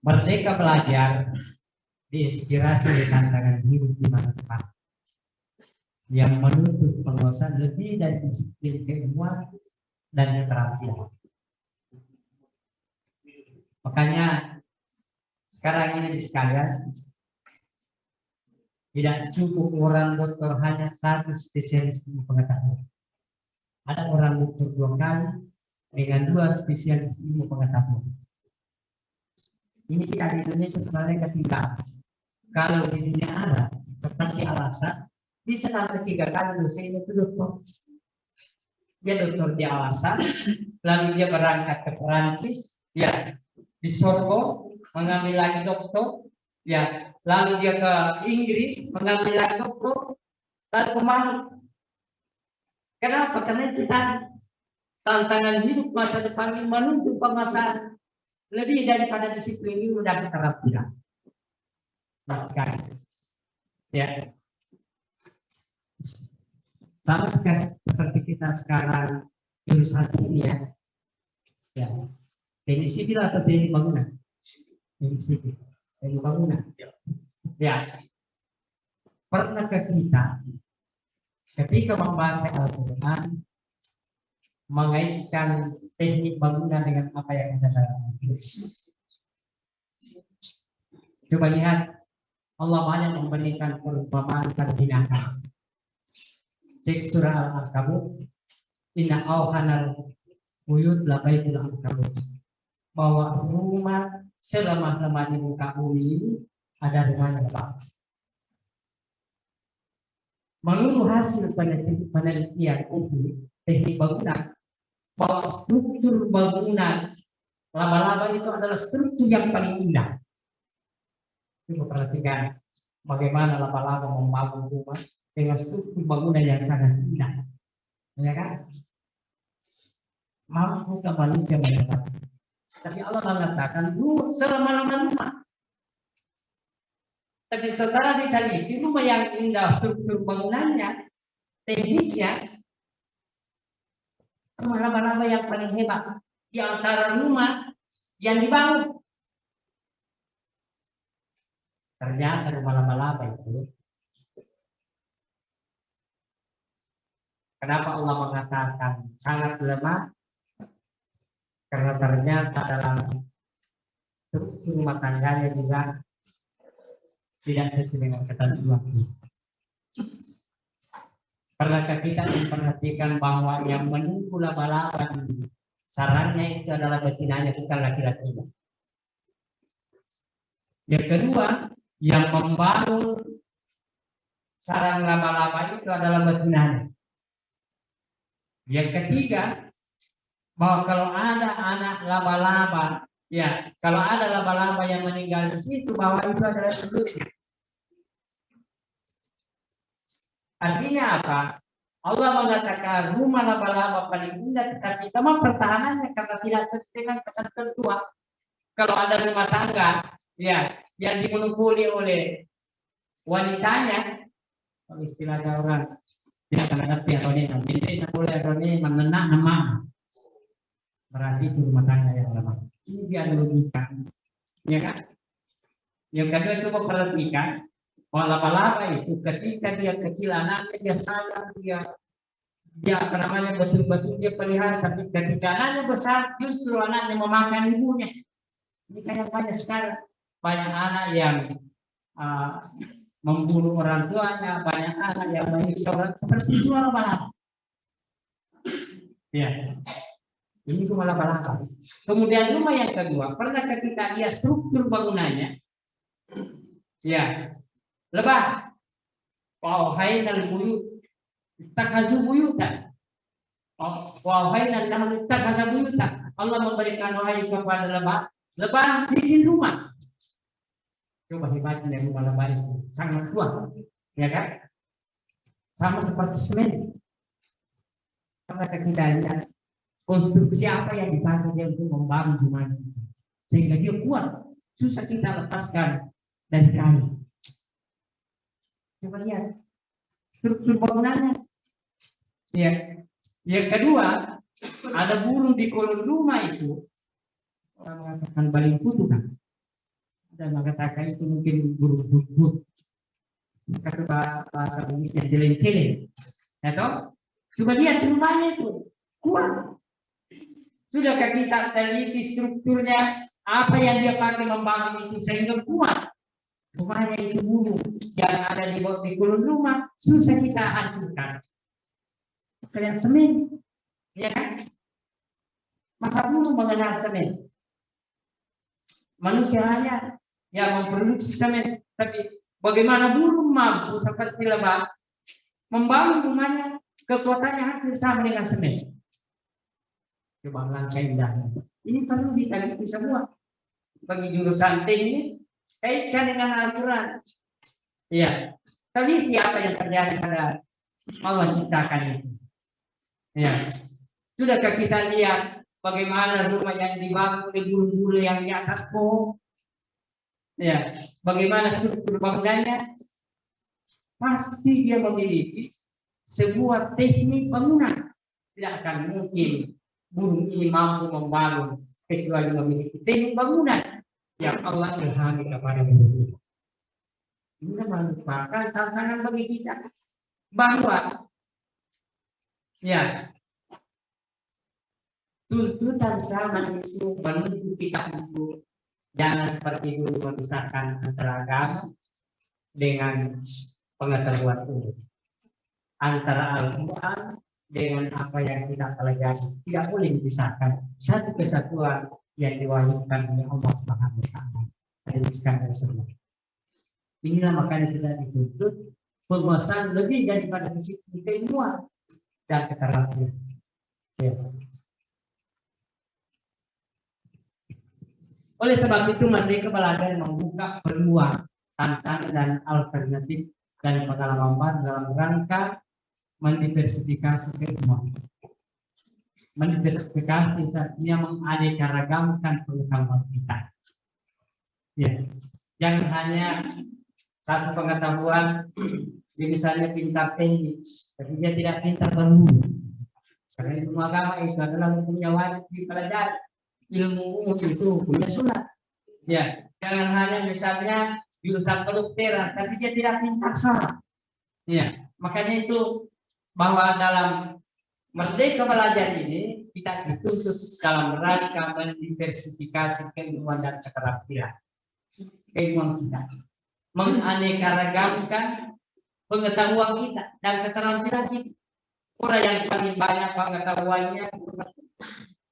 Speaker 3: Merdeka belajar diinspirasi oleh tantangan hidup di masa depan yang menuntut penguasaan lebih dari disiplin keilmuan dan keterampilan. Makanya sekarang ini sekalian tidak cukup orang dokter hanya 1 spesialis ilmu pengetahuan. Ada orang dokter 2 kali dengan 2 spesialis ilmu pengetahuan. Ini kita di Indonesia sebenarnya ketinggalan. Kalau di dunia ada, seperti alasan bisa sampai 3 kali dosen itu dokter. Dia dokter di alasan, lalu dia berangkat ke Perancis, ya di Sorbonne mengambil lagi dokter, Ya, lalu dia ke Inggris mengambil doktor, lalu kembali. Kenapa? Karena kita tantangan hidup masa depan ini menuntut penguasaan lebih daripada disiplin ilmu dan keterampilan. Nah, sekarang, ya, sama sekali seperti kita sekarang jurusan ini ya, teknik sipil atau teknik bangunan? Teknik sipil, teknik bangunan. Ya, pernahkah kita ketika membaca Al-Quran mengaitkan teknik bangunan dengan apa yang ada dalam Al-Quran? Coba lihat, Allah banyak memberikan perumpamaan pada binatang. Cek surah Al-Ankabut, inna awhanal buyut labaitul ankabut, bahwa rumah selemah-lemah di muka bumi ini ada rumahnya lebah. Menurut hasil penelitian ini, teknik bangunan, bahwa struktur bangunan laba-laba itu adalah struktur yang paling indah. Coba perhatikan bagaimana laba-laba membangun rumah dengan struktur bangunan yang sangat indah, ya kan? Mampu ke manusia mendapat. Tapi Allah mengatakan selama-lama rumah. Tapi setelah diteliti rumah yang indah struktur bangunannya, tekniknya, rumah laba-laba yang paling hebat di antara rumah yang dibangun. Ternyata rumah laba-laba itu, kenapa Allah mengatakan sangat lemah? Karena ternyata dalam struktur rumah tangganya juga tidak sesuai dengan ketentuan. Pernahkah kita memperhatikan bahwa yang menunggu laba-laba di sarangnya itu adalah betinanya, bukan laki-lakinya? Yang kedua, yang membangun sarang laba-laba itu adalah betinanya. Yang ketiga, bahwa kalau ada anak laba-laba, ya, kalau ada laba-laba yang meninggal di situ, bahwa itu adalah telurnya. Artinya apa? Allah mengatakan rumah laba-laba paling indah, tetapi tema pertahanannya karena tidak sesuai dengan ketentuan. Kalau ada rumah tangga, ya, yang dimonopoli oleh wanitanya, kalau istilahnya orang tidak akan ngerti atau ini, jadi boleh atau ini menenak nama, berarti itu rumah tangga yang lemah. Ini dia logika, ya kan? Yang kedua, coba perhatikan bahwa laba-laba itu ketika dia kecil anaknya dia sayang, dia apa namanya betul-betul dia pelihara, tapi ketika anaknya besar justru anaknya memakan ibunya. Ini kayak banyak sekali, banyak anak yang membunuh orang tuanya, banyak anak yang menyiksa orang, seperti itu laba-laba. Ya, ini rumah laba-laba. Kemudian rumah yang kedua, pernah ketika dia struktur bangunannya, ya, lebah, wahai buyut, takhadhu buyutan, wahai nabi takhadhu buyutan. Allah memberikan wahyu kepada lebah bikin rumah. Coba hebatnya rumah lebah itu sangat kuat, ya kan? Sama seperti semen. Karena kita lihat konstruksi apa yang dipakai dia untuk membangun rumah itu, sehingga dia kuat, susah kita lepaskan dari kayu. Coba lihat struktur bangunannya. Ya, yang kedua, ada burung di kolong rumah itu. Orang mengatakan baling kutu kan? Ada mengatakan itu mungkin burung but-but. Kata bahasa Inggrisnya celeng-celeng. Ya toh? Coba lihat rumahnya itu kuat. Sudahkah kita teliti strukturnya, apa yang dia pakai membangun itu sehingga kuat? Rumahnya itu burung yang ada di kolong rumah susah kita hancurkan. Kayak semen, ya kan? Masa burung mengenal semen? Manusia hanya yang memproduksi semen, tapi bagaimana burung mampu seperti lebah membangun rumahnya, kekuatannya hampir sama dengan semen. Coba langkah indahnya. Ini perlu diteliti semua bagi jurusan teknik. kaitkan dengan Al-Quran. Ya, teliti apa yang terjadi pada Allah ciptakan itu. Ya, sudahkah kita lihat bagaimana rumah yang dibangun oleh bulu-bulu yang di atas pohon? Ya, bagaimana struktur bangunannya? Pasti dia memiliki sebuah teknik bangunan. Tidak akan mungkin burung ini mampu membangun kecuali memiliki teknik bangunan yang Allah ilhami kepada burung. Ini merupakan tantangan bagi kita bahwa ya tuntutan zaman itu menuntut kita untuk jangan seperti dulu memisahkan antara agama dengan pengetahuan umum, antara Al-Quran dengan apa yang kita pelajari. Tidak boleh dipisahkan, satu kesatuan yang diwahyukan oleh Allah Subhanahu wa Ta'ala. Dari semua. Inilah makanya kita dituntut penguasaan lebih daripada disiplin keilmuan dan keterampilan. Ya. Oleh sebab itu Merdeka Belajar membuka peluang, tantangan dan alternatif dari pengalaman baru dalam rangka mendiversifikasi keilmuan. Mendiversifikasi artinya menganeka-ragamkan pengetahuan kita. Ya, jangan hanya satu pengetahuan, misalnya pintar teknik, tapi dia tidak pintar berburu. Karena ilmu agama itu adalah punya wajib dipelajari. Ilmu umum itu punya sunat. Ya, jangan hanya misalnya jurusan kedokteran, tapi dia tidak pintar syaraf. Ya, makanya itu bahwa dalam Merdeka Belajar ini kita dituntut dalam rangka mendiversifikasi keilmuan dan keterampilan. Keilmuan kita, menganeka-ragamkan pengetahuan kita dan keterampilan kita. Orang yang paling banyak pengetahuannya,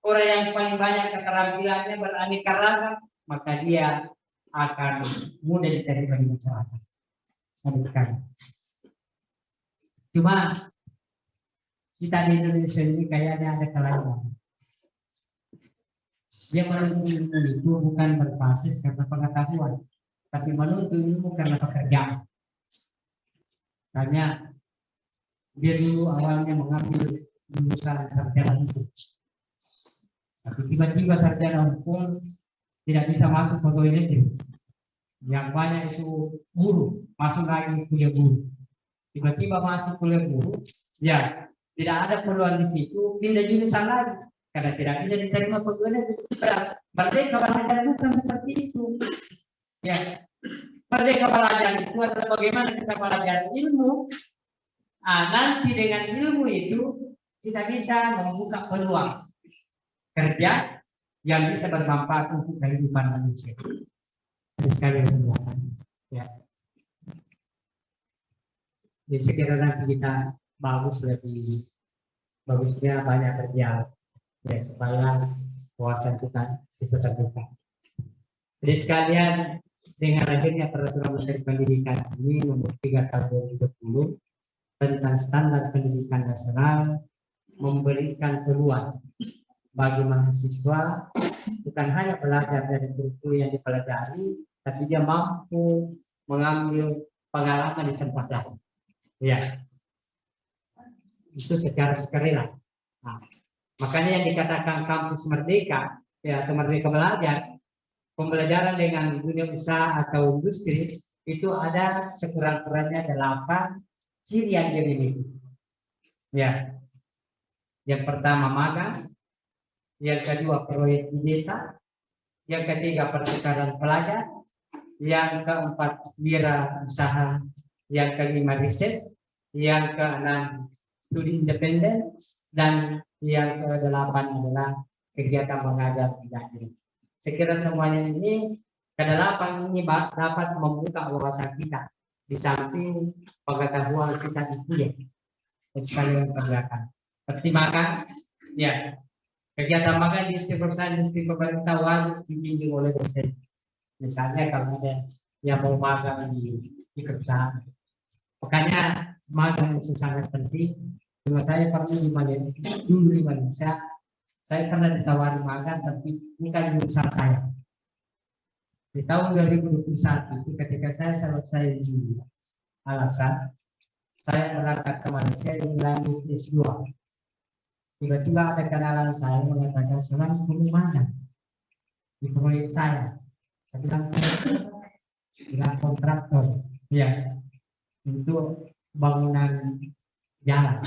Speaker 3: orang yang paling banyak keterampilannya beraneka ragam, maka dia akan mudah diterima di masyarakat. Sampai sekarang. Cuma kita di Indonesia ini kayaknya ada kelainan. Dia menuntut ilmu itu bukan berbasis karena pengetahuan, tapi menuntut ilmu karena pekerjaan. Karena dia dulu awalnya mengambil jurusan sarjana hukum, tapi tiba-tiba sarjana hukum tidak bisa masuk pegawai negeri. Yang banyak itu guru, masuk lagi kuliah guru. Tiba-tiba masuk kuliah guru, ya tidak ada peluang di situ, pindah jurusan lagi karena tidak bisa diterima pegawai negeri. Merdeka Belajar bukan seperti itu. Ya, Merdeka Belajar itu adalah bagaimana kita belajar ilmu. Nanti dengan ilmu itu kita bisa membuka peluang kerja yang bisa bermanfaat untuk kehidupan manusia. Sekali semua. Ya. Jadi sekira nanti kita bagus, lebih bagusnya banyak kerja ya, supaya wawasan kita bisa terbuka. Jadi sekalian dengan adanya peraturan Menteri Pendidikan ini nomor 3 tahun 2020 tentang standar pendidikan nasional memberikan peluang bagi mahasiswa bukan hanya belajar dari kurikulum yang dipelajari, tapi dia mampu mengambil pengalaman di tempat lain. Ya, itu secara sukarela. Nah, makanya yang dikatakan kampus merdeka, ya atau merdeka belajar, pembelajaran dengan dunia usaha atau industri itu ada sekurang-kurangnya 8 ciri yang dia miliki. Ya, yang pertama magang, yang kedua proyek di desa, yang ketiga pertukaran pelajar, yang keempat wira usaha, yang kelima riset, yang keenam studi independen, dan yang ke-8 adalah kegiatan mengajar mengajar. Sekira semuanya ini ke-8 ini dapat membuka wawasan kita di samping pengetahuan kita di kuliah. Sekali yang terlihat. Seperti makan, ya kegiatan makan di perusahaan industri pemerintah harus dibimbing oleh dosen. Misalnya kalau ada yang mau magang di perusahaan, makanya magang itu sangat penting. Cuma saya pernah dulu di Malaysia, saya pernah ditawari magang, tapi ini kan jurusan saya.
Speaker 2: Di tahun 2021 itu ketika saya selesai di Alasan, saya berangkat ke Malaysia ingin lanjut S2. Tiba-tiba ada kenalan saya mengatakan, "Selang kamu mana di proyek saya?" Saya bilang kontraktor, ya, untuk bangunan jalan.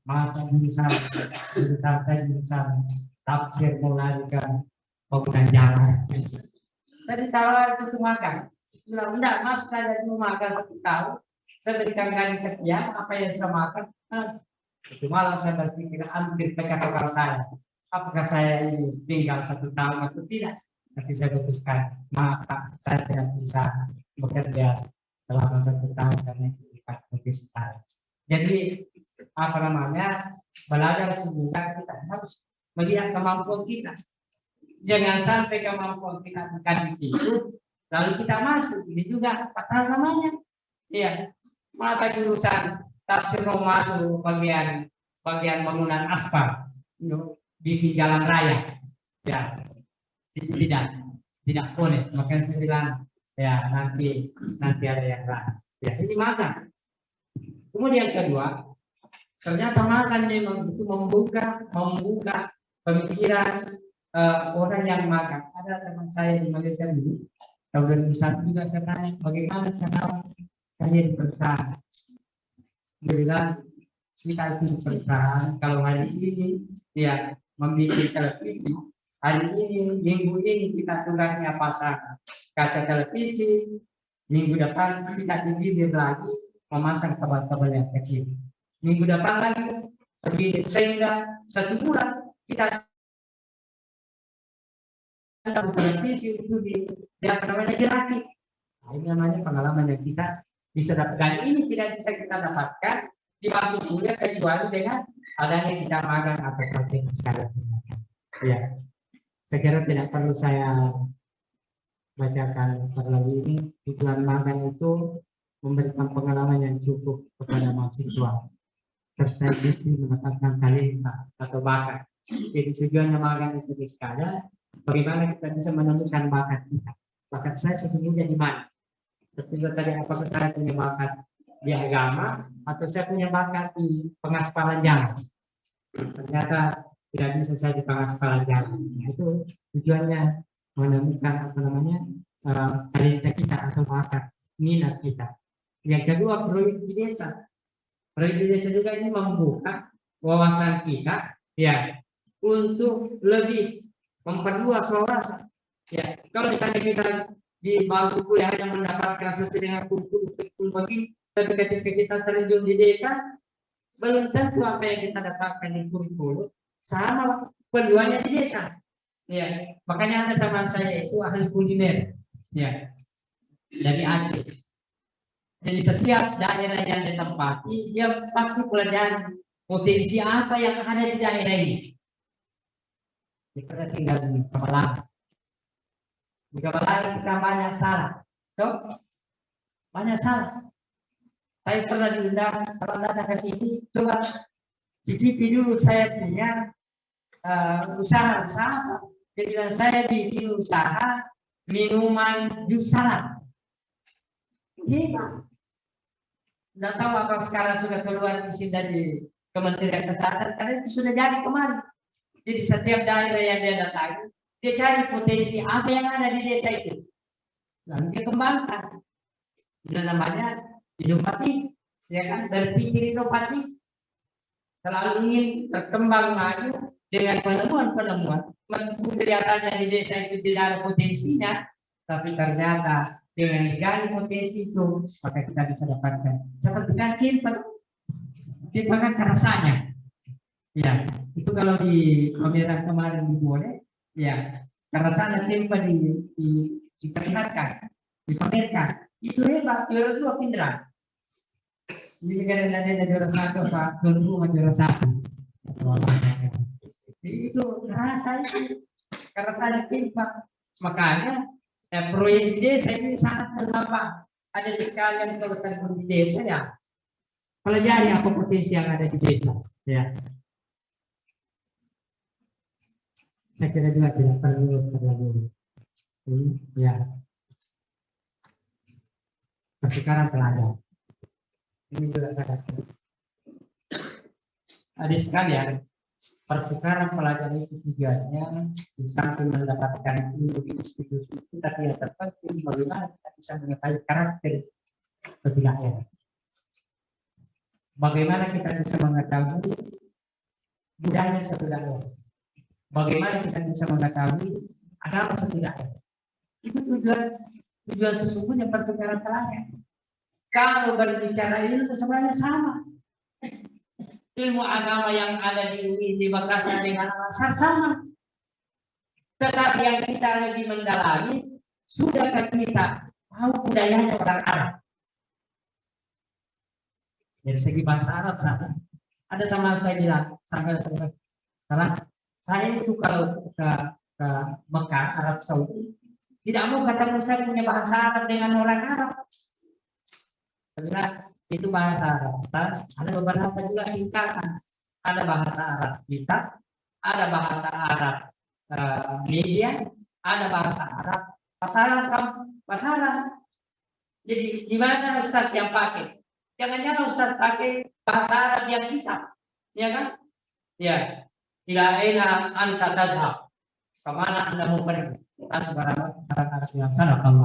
Speaker 2: Masa jurusan saya jurusan tafsir melarikan bangunan jalan. Saya ditawar itu makan. Bilang, enggak mas, saya mau makan 1 tahun. Saya berikan gaji sekian, apa yang saya makan. Itu malah saya berpikir hampir pecah kepala saya. Apakah saya ini tinggal 1 tahun atau tidak? Tapi saya putuskan, maka saya tidak bisa bekerja selama 1 tahun karena itu bukan profesi saya. Jadi apa namanya, belajar sebenarnya kita harus melihat kemampuan kita. Jangan sampai kemampuan kita bukan di situ, lalu kita masuk. Ini juga apa namanya? Iya, masa jurusan tafsir mau masuk bagian bangunan aspal, bikin jalan raya, ya tidak boleh. Makanya saya bilang, ya nanti ada yang lain. Ya ini makan. Kemudian kedua, ternyata makan memang itu membuka pemikiran orang yang makan. Ada teman saya di Malaysia dulu, tahun 2001 juga saya tanya bagaimana cara kerja di perusahaan. Dia bilang, kita itu perusahaan kalau hari ini ya membuat televisi, hari ini minggu ini kita tugasnya pasang kaca televisi, minggu depan kita tinggi lagi memasang kabel-kabel yang kecil, minggu depan lagi begini, sehingga 1 bulan kita televisi itu di apa namanya dirakit. Ini namanya pengalaman yang kita bisa dapatkan. Ini tidak bisa kita dapatkan di bangku kuliah kecuali dengan adanya kita magang atau praktek sekali. Ya, saya kira tidak perlu saya bacakan terlebih ini. Tujuan magang itu memberikan pengalaman yang cukup kepada mahasiswa, serta bisa mendapatkan talenta atau bakat. Jadi tujuannya magang itu sekali, bagaimana kita bisa menemukan bakat kita. Bakat saya sebenarnya di mana? Seperti tadi, apakah saya punya bakat di agama atau saya punya bakat di pengaspalan jalan? Ternyata tidak bisa saya di pengaspalan jalan. Itu tujuannya menemukan apa namanya talenta kita atau bakat minat kita. Yang kedua, proyek di desa. Proyek di desa juga ini membuka wawasan kita ya untuk lebih memperluas wawasan. Ya, kalau misalnya kita di bangku kuliah yang mendapatkan sesuai dengan kurikulum begini, tapi ketika kita terjun di desa, belum tentu apa yang kita dapatkan di kurikulum sama peluangnya di desa. Ya, makanya ada teman saya itu ahli kuliner, ya, dari Aceh. Jadi setiap daerah yang ditempati, dia pasti pelajari potensi apa yang ada di daerah ini. Kita tinggal di Kabalang. Di Kabalang kita banyak salah. So, banyak salah. Saya pernah diundang, kalau datang ke sini, coba cicipi dulu saya punya usaha. Jadi saya bikin usaha minuman jus salad. Hebat. Tidak tahu apa sekarang sudah keluar izin dari Kementerian Kesehatan, karena itu sudah jadi kemarin. Jadi setiap daerah yang dia datangi, dia cari potensi apa yang ada di desa itu, lalu dia kembangkan. Itu namanya inovatif, ya kan? Berpikir inovatif, selalu ingin berkembang maju dengan penemuan-penemuan. Meskipun kelihatannya di desa itu tidak ada potensinya, tapi ternyata dengan gali potensi itu, maka kita bisa dapatkan. Seperti kan cinta kan rasanya. Ya, itu kalau di pameran kemarin di Bone, ya, karena sana cinta diperlihatkan, dipamerkan. Itu hebat, juara 2 Pindra. Ini kadang-kadang juara 1 Pak, juara 1. Itu rasa itu, karena saya cinta. Makanya proyek desa ini sangat berdampak. Ada di sekalian kalau di desa ya, pelajari apa potensi yang ada di desa. Ya, saya kira juga tidak perlu terlalu Ya, pertukaran pelajar. Ini juga kadang. Adik sekalian, pertukaran pelajar itu tujuannya di samping mendapatkan ilmu di institusi itu, tapi yang terpenting bagaimana kita bisa mengetahui karakter kebudayaan. Bagaimana kita bisa mengetahui budaya sebudaya. Bagaimana kita bisa mengetahui agama sebudaya. Itu tujuan sesungguhnya pertukaran pelajar. Kalau berbicara ilmu sebenarnya sama. Ilmu agama yang ada di UI di Makassar dengan Al-Azhar sama. Tetapi yang kita lebih mendalami, sudahkah kita tahu budayanya orang Arab? Dari segi bahasa Arab sama. Ada teman saya bilang, karena saya itu kalau ke Mekah, Arab Saudi, tidak mau ketemu saya punya bahasa Arab dengan orang Arab. Sebenarnya itu bahasa Arab. Ada beberapa juga tingkatan. Ada bahasa Arab kita, ada bahasa Arab media, ada bahasa Arab pasaran. Jadi di mana Ustaz yang pakai? Jangan-jangan Ustaz pakai bahasa Arab yang kita, ya kan? Ya, tidak enak anta tazhab. Kemana Anda mau pergi? Barang-barang yang sana kalau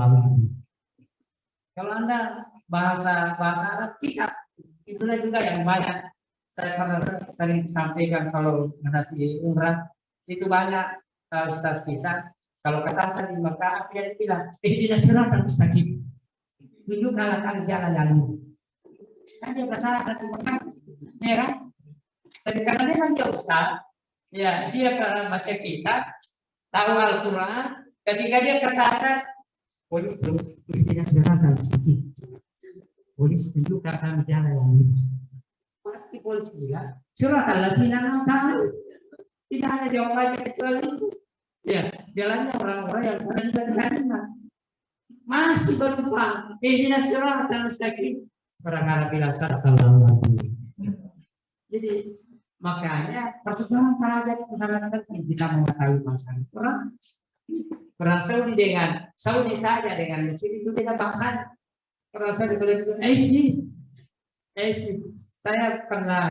Speaker 2: Anda bahasa Arab kita, itulah juga yang banyak saya pernah sering sampaikan kalau menasih umrah itu banyak ustaz kita kalau kesasar di Mekah dia bilang tidak serahkan mustaqim tunjukkanlah kami jalan yang lurus kan dia kesasar di Mekah ya kan tapi karena dia kan dia ustaz ya dia pernah baca kitab tahu Al-Quran ketika dia kesasar polis tidak serahkan mustaqim polis tunjukkan kami jalan yang lurus pasti polis bilang surahkanlah sinan tahu tidak ada jawabannya kecuali itu ya jalannya orang-orang yang bukan beragama masih berlupa ini surahkan mustaqim orang Arab bilang sadaqallahu jadi makanya pertukaran pelajar itu sangat penting kita mengetahui masalah perang Saudi dengan Saudi saja dengan Mesir itu tidak bangsa perang Saudi saya pernah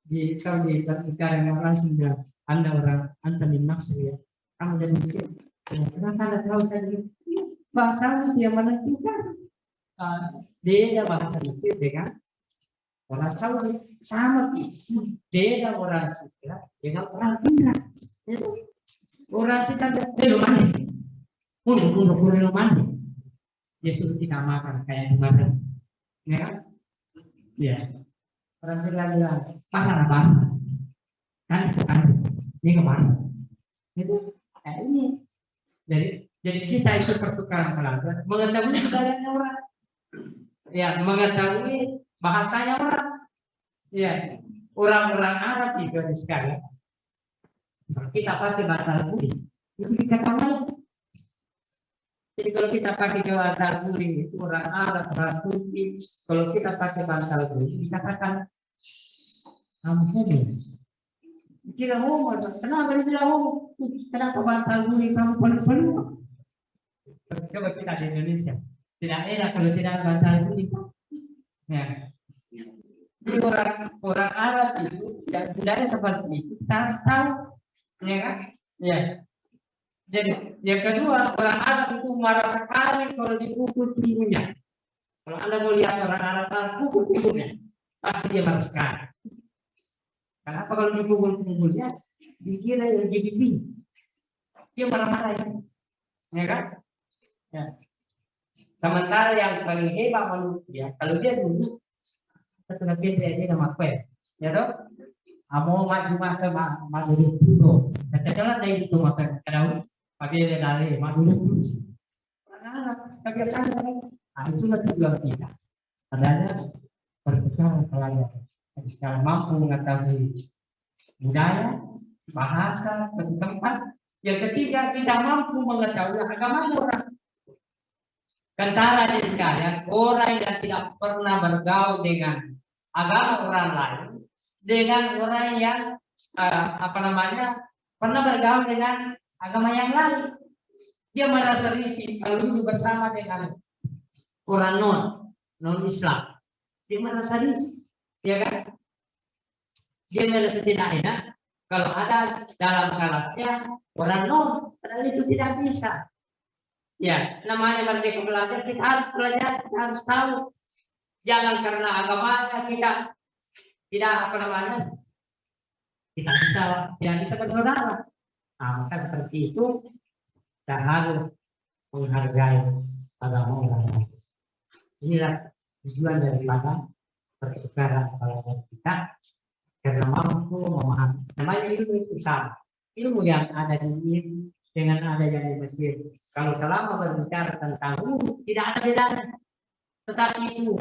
Speaker 2: di Saudi berbicara dengan orang Sunda, Anda min Nasr ya, kamu dari Mesir. Kenapa Anda tahu tadi? Bahasa dia menentukan. Beda bahasa Mesir dengan orang Saudi sama beda orang Sunda dengan orang India. Orang Sunda mana? Pun mana? Dia suruh kita makan kayak di mana? Ya kan? Ya. Orang bilang mana kan ini kemana itu kayak ini jadi kita itu pertukaran pelajar mengetahui budayanya orang ya mengetahui bahasanya orang ya orang-orang Arab itu sekali kita pakai bahasa Budi itu kita tahu jadi kalau kita pakai bahasa Budi itu orang Arab orang Turki kalau kita pakai bahasa Budi kita katakan kamu tidak mau, kenapa dia tidak mau? Kenapa bantal buri kamu penuh? Coba kita di Indonesia, tidak enak kalau tidak bantal buri. Ya, jadi orang Arab itu yang budaya seperti itu kita harus tahu, ya kan? Ya. Jadi yang kedua orang Arab itu marah sekali kalau dipukul pinggulnya. Kalau Anda mau lihat orang Arab pukul pinggulnya, pasti dia marah sekali. Kenapa kalau dipukul-pukulnya dikira LGBT? Dia marah-marah ya kan? Ya. Sementara yang paling hebat manusia, kalau dia dulu setelah dia nama kue, ya dong? Amo maju ke maju dulu. Kecelakaan dari itu maka kadang pakai dia dari maju dulu. Karena kebiasaan itulah tujuan kita. Adanya pertukaran pelajar. Sekarang mampu mengetahui budaya, bahasa, tempat. Yang ketiga, kita mampu mengetahui agama orang. Kentara di sekalian, orang yang tidak pernah bergaul dengan agama orang lain, dengan orang yang pernah bergaul dengan agama yang lain. Dia merasa risih kalau duduk bersama dengan orang non Islam. Dia merasa risih, ya kan? Dia merasa tidak enak kalau ada dalam kelasnya orang non, padahal itu tidak bisa. Ya, namanya merdeka belajar, kita harus belajar, kita harus tahu. Jangan karena agamanya kita tidak apa namanya, kita bisa bersaudara. Nah, maka seperti itu kita harus menghargai agama orang lain. Inilah tujuan daripada pertukaran pelajaran kita, karena mampu memahami. Namanya ilmu itu sama. Ilmu yang ada di sini dengan ada yang di Mesir. Kalau selama berbicara tentang tidak ada bedanya. Tetapi itu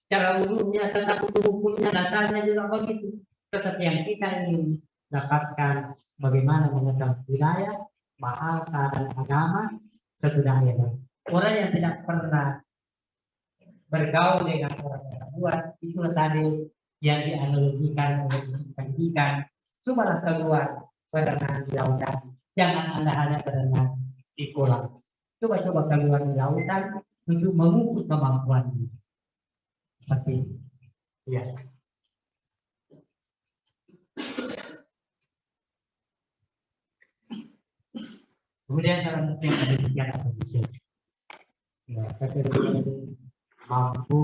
Speaker 2: cara umumnya, tentang hukumnya, dasarnya juga begitu. Tetapi yang kita ingin dapatkan bagaimana mengetahui budaya, bahasa dan agama satu daerah. Orang yang tidak pernah bergaul dengan orang yang luar, itu tadi yang dianalogikan oleh pendidikan. Cobalah keluar berenang di lautan, jangan Anda hanya berenang di kolam. Coba keluar di lautan untuk mengukur kemampuan. Seperti itu. Ya. Kemudian selanjutnya pendidikan atau bisnis. Ya, mampu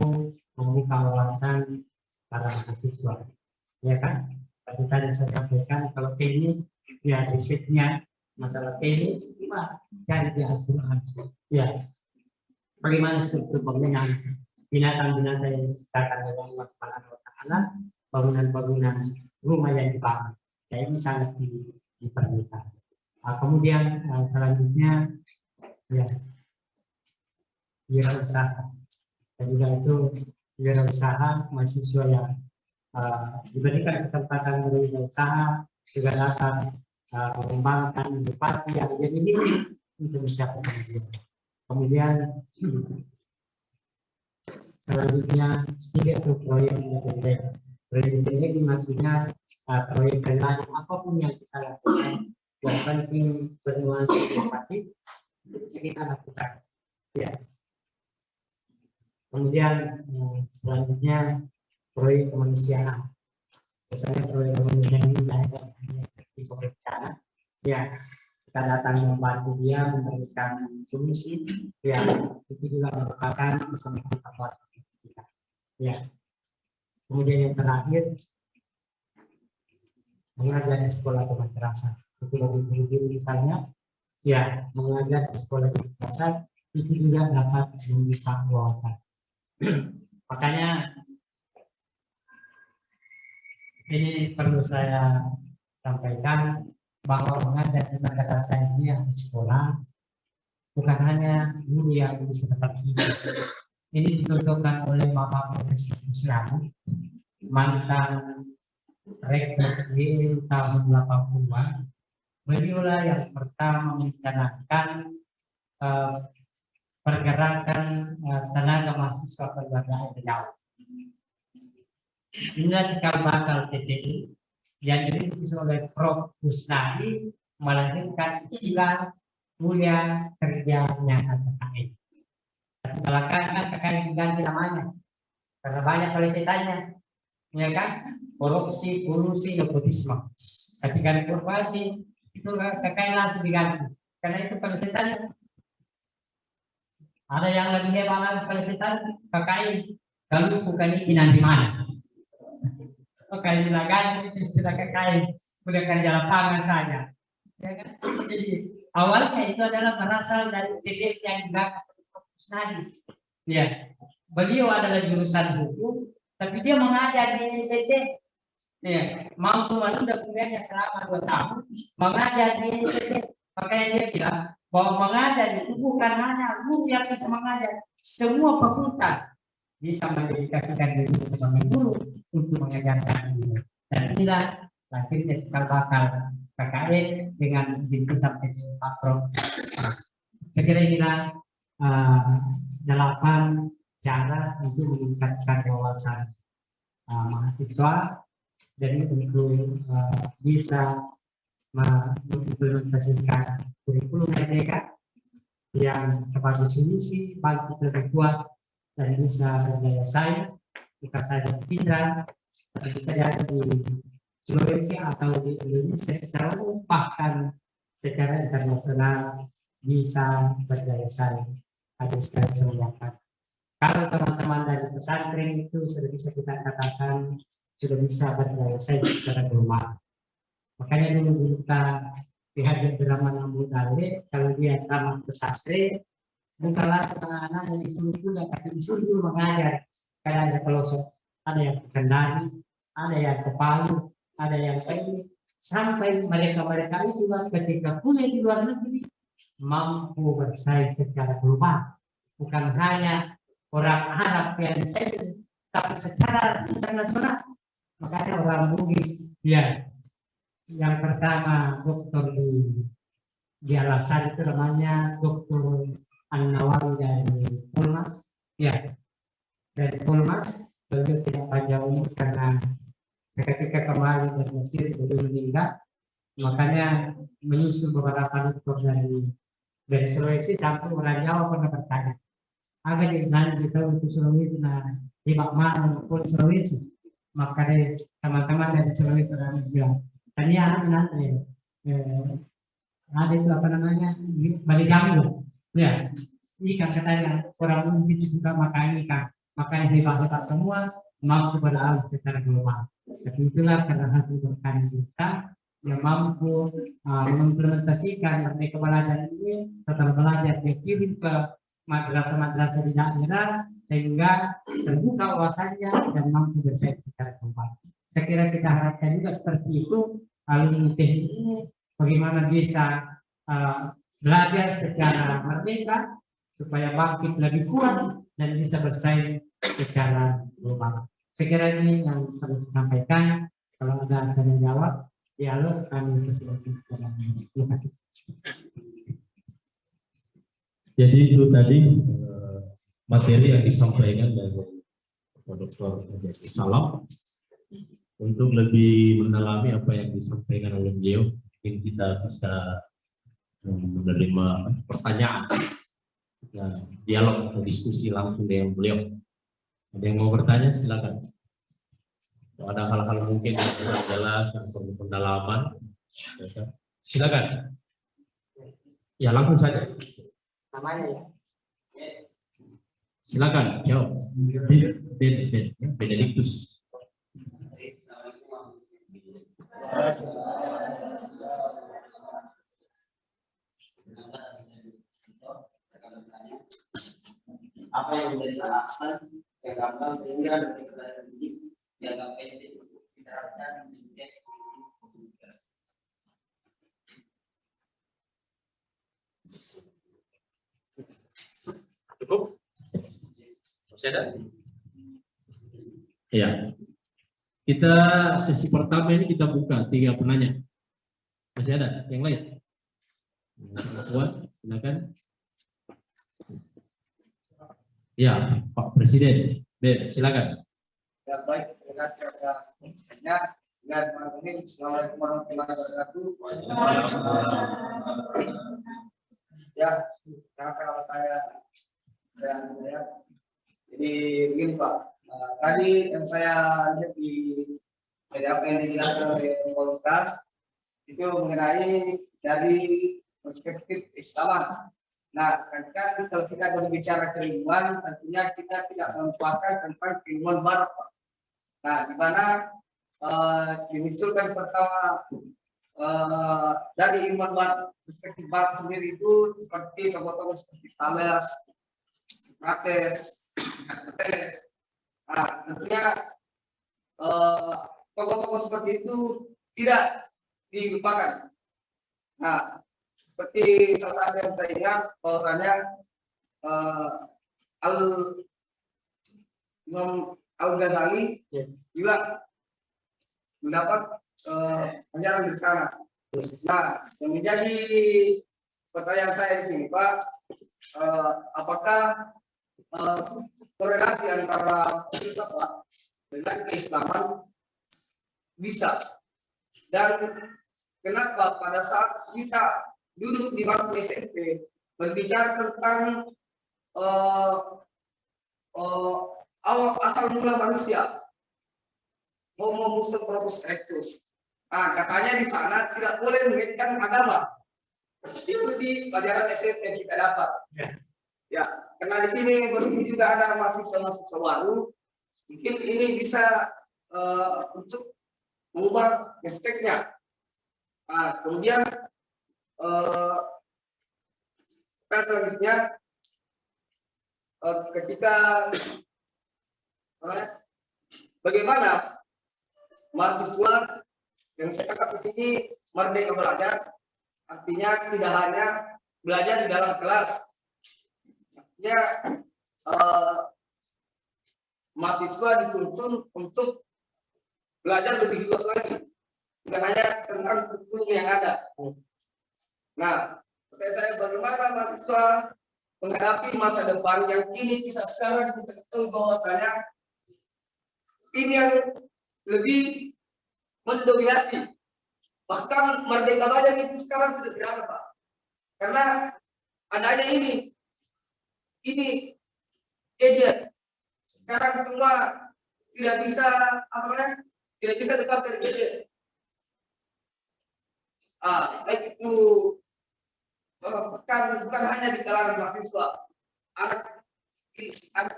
Speaker 2: membuka wawasan para mahasiswa, ya kan? Tadi saya sampaikan kalau ini ya risetnya masalah ini cuma cari di Al-Quran. Ya, bagaimana struktur bangunan binatang-binatang yang disediakan oleh Allah Subhanahu wa Ta'ala, bangunan-bangunan rumah yang dibangun. Ya, ini sangat diperlukan. Kemudian selanjutnya ya wirausaha. Dan juga itu wirausaha mahasiswa yang diberikan kesempatan berwirausaha juga dapat mengembangkan inovasi yang jadi ini untuk mencapai tujuan. Kemudian selanjutnya tidak itu proyek independen. Proyek independen maksudnya proyek lain apapun yang kita lakukan yang penting bernuansa inovatif kita lakukan. Ya. Kemudian selanjutnya proyek kemanusiaan. Biasanya proyek kemanusiaan ini di bencana. Ya, kita datang membantu dia memberikan solusi. Ya, itu juga merupakan bersama kita. Ya. Kemudian yang terakhir mengajar di sekolah kemadrasah. Itu lebih guru misalnya, ya mengajar di sekolah kemadrasah itu juga dapat membuka wawasan. Makanya ini perlu saya sampaikan bahwa mengajar di madrasah ini di sekolah bukan hanya guru yang bisa seperti ini. Ini dicontohkan oleh Bapak Profesor Islam mantan rektor di tahun 80-an. Beliaulah yang pertama mencanangkan pergerakan tenaga mahasiswa perguruan tinggi. Inilah cikal bakal TTI yang dirintis oleh Prof. Kusnadi melahirkan istilah kuliah kerja nyata KKN. Belakangan KKN diganti namanya karena banyak pelesetannya, ya kan? Korupsi, kolusi, nepotisme. Ketika korupsi itu KKN langsung diganti karena itu pelesetannya. Ada yang lebih hebat pelesetan KKN, kalau bukan izin di mana? Oke, dilakukan itu sudah KKN, sudah kerja lapangan saja. Ya kan? Jadi awalnya itu adalah berasal dari TDS yang dibahas oleh Prof. Kusnadi. Ya, beliau adalah jurusan hukum, tapi dia mengajar di STT. Ya, mampu menunda kuliahnya selama 2 tahun, mengajar di STT. Makanya dia bilang bahwa mengajar itu bukan hanya guru yang bisa mengajar, semua fakultas bisa mendedikasikan diri sebagai guru untuk mengajarkan ilmu. Dan inilah lahirnya cikal bakal KKN dengan pintu sampai Pak Prof. Saya kira inilah 8 cara untuk meningkatkan wawasan mahasiswa dan untuk bisa mengimplementasikan kurikulum merdeka yang sebagai solusi bangkit lebih kuat dan bisa berdaya saing, jika saya pindah, bisa jadi di Sulawesi atau di Indonesia secara umum, bahkan secara internasional bisa berdaya saing. Ada sekali semuanya. Kalau teman-teman dari pesantren itu sudah bisa kita katakan sudah bisa berdaya saing secara global. Makanya dulu kita lihat di drama Nambu Dale, kalau dia drama pesantren, bukanlah anak-anak yang disuruh pulang, tapi disuruh mengajar. Karena ada pelosok, ada yang kendali, ada yang ke Palu, ada yang ini, sampai mereka-mereka itu ketika kuliah di luar negeri mampu bersaing secara global, bukan hanya orang Arab yang bersaing, tapi secara internasional. Makanya orang Bugis, ya, yang pertama dokter di Al-Azhar itu namanya Dokter An-Nawawi dari Polmas, ya, dari Polmas. Beliau tidak panjang umur karena seketika kembali dari Mesir beliau meninggal. Makanya menyusul beberapa dokter dari Sulawesi, sampai orang Jawa pernah bertanya, agak nanti kita untuk Sulawesi, nah di mana pun Sulawesi. Maka teman-teman dari Sulawesi orang bilang, tadi nanti ada itu apa namanya Baligambo, ya, ikan katanya orang mungkin juga makan ikan, makanya hebat-hebat semua mampu beralih secara global. Tapi itulah karena hasil berkarya kita yang mampu mengimplementasikan mereka belajar ini setelah belajar dikirim ke madrasah-madrasah di daerah sehingga terbuka wawasannya dan mampu bersaing secara global. Saya kira kita harapkan juga seperti itu. Alumni teknik ini bagaimana bisa belajar secara merdeka supaya bangkit lebih kuat dan bisa bersaing secara global. Saya kira ini yang perlu disampaikan. Kalau ada yang menjawab, dialog kami persilakan. Terima kasih.
Speaker 1: Jadi itu tadi materi yang disampaikan dari Dr. Salam. Untuk lebih mendalami apa yang disampaikan oleh beliau, mungkin kita bisa menerima pertanyaan, dialog atau diskusi langsung dengan beliau. Ada yang mau bertanya, silakan. Kalau ada hal-hal mungkin yang kurang jelas, yang perlu pendalaman, silakan. Ya, langsung saja.
Speaker 2: Namanya ya.
Speaker 1: Silakan, jawab. Benedictus.
Speaker 4: Apa yang menjadi alasan yang gampang sehingga kita dianggap penting diterapkan di setiap
Speaker 1: cukup? Masih ada? Ya. Kita sesi pertama ini kita buka 3 penanya. Masih ada yang lain? Puan, silakan. Ya, Pak Presiden. Silakan.
Speaker 4: Ya, baik, terima kasih atas pertanyaannya. Assalamualaikum warahmatullahi wabarakatuh. Ya, kalau saya jadi begini Pak. Tadi yang saya lihat dari apa yang dijelaskan oleh Polskas itu mengenai dari perspektif Islam. Nah, kan kalau kita berbicara keilmuan, tentunya kita tidak melupakan tentang keilmuan barat, Pak. Nah, di mana dimunculkan pertama dari ilmuwan barat, perspektif barat sendiri itu seperti tokoh-tokoh seperti Thales, Socrates, Aristoteles. Nah, tentunya tokoh-tokoh seperti itu tidak dilupakan. Nah, seperti salah satu yang saya ingat bahwasanya Imam Al-Ghazali juga mendapat penjara di sana. Nah, yang menjadi pertanyaan saya di sini, Pak, apakah korelasi antara filsafat dengan keislaman bisa, dan kenapa pada saat kita duduk di bangku SMP berbicara tentang awal asal mula manusia, Homo Sapiens erectus. Nah, katanya di sana tidak boleh mengaitkan agama. Itu di pelajaran SMP yang kita dapat. Ya, karena di sini berhubung juga ada mahasiswa-mahasiswa baru, mungkin ini bisa untuk mengubah hashtagnya. Nah, kemudian selanjutnya ketika bagaimana mahasiswa yang saya tangkap di sini merdeka belajar, artinya tidak hanya belajar di dalam kelas, artinya mahasiswa dituntun untuk belajar lebih luas lagi, bukan hanya tentang kurikulum yang ada. Nah, saya bagaimana mahasiswa menghadapi masa depan yang ini kita sekarang kita tahu bahwasanya ini yang lebih mendominasi. Bahkan merdeka belajar itu sekarang sudah tidak ada, Pak. Karena adanya ini gadget. Sekarang semua tidak bisa tidak bisa lepas dari gadget. Baik itu bukan hanya di kalangan mahasiswa, anak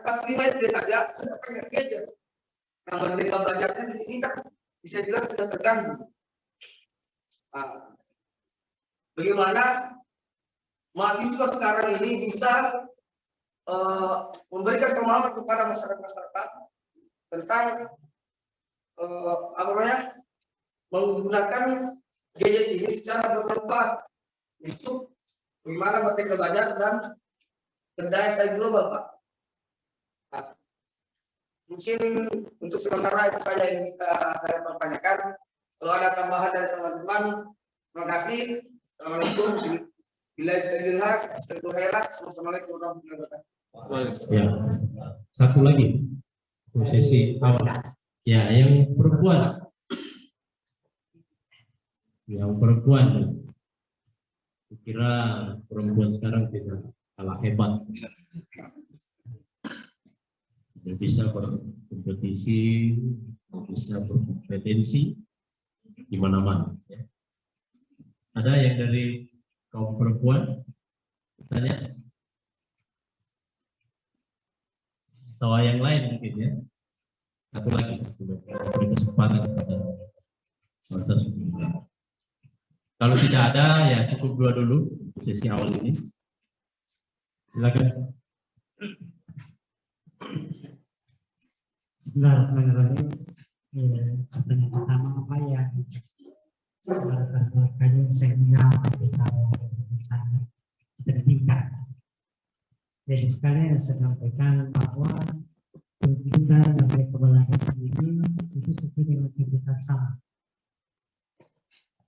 Speaker 4: kelas 5 SD saja sudah pakai gadget. Nah, merdeka belajarnya di sini kan bisa juga sudah terganggu. Bagaimana mahasiswa sekarang ini bisa memberikan pemahaman kepada masyarakat tentang menggunakan gadget ini secara bermanfaat untuk bagaimana merdeka belajar dan berdaya saing global, Pak. Nah, mungkin untuk sementara itu saja yang bisa saya pertanyakan. Kalau ada tambahan dari teman-teman, terima kasih. Assalamualaikum. Bila bisa dilihat, assalamualaikum warahmatullahi wabarakatuh.
Speaker 1: Ya, satu lagi sesi awal. Ya, yang perempuan. Yang perempuan. Kira perempuan sekarang tidak kalah hebat. Dia bisa berkompetisi, bisa berkompetensi di mana-mana. Ada yang dari kaum perempuan tanya, atau yang lain mungkin ya. Satu lagi beri kesempatan kepada masa sebelumnya. Kalau tidak ada ya cukup dua dulu sesi awal ini. Silakan.
Speaker 2: Bismillahirrahmanirrahim. Pertanyaan pertama apa ya? Kalian sehingga kita bisa tertingkat. Jadi sekalian saya sampaikan bahwa tuntutan dari kebenaran ini itu sesuai dengan tuntutan sama.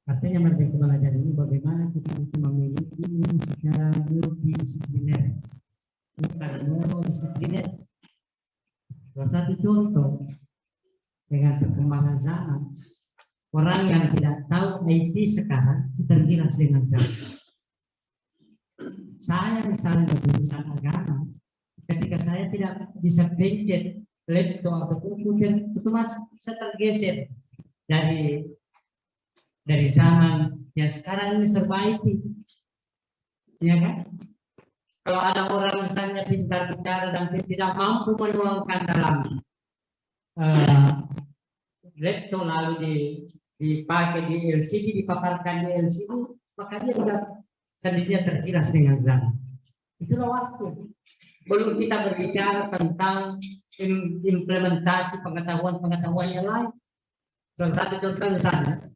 Speaker 2: Artinya merdeka belajar ini bagaimana kita bisa memiliki ilmu secara multidisipliner, bukan monodisipliner. Salah satu contoh dengan perkembangan zaman, orang yang tidak tahu IT sekarang tergilas dengan zaman. Saya misalnya jurusan agama, ketika saya tidak bisa pencet laptop atau komputer, itu saya tergeser dari zaman yang sekarang ini serba IT, ya kan? Kalau ada orang misalnya pintar bicara dan tidak mampu menuangkan dalam laptop lalu dipakai di LCD, dipaparkan di LCD, maka dia sudah sendirinya tergilas dengan zaman. Itulah waktu. Belum kita berbicara tentang implementasi pengetahuan yang lain. Salah satu contoh misalnya,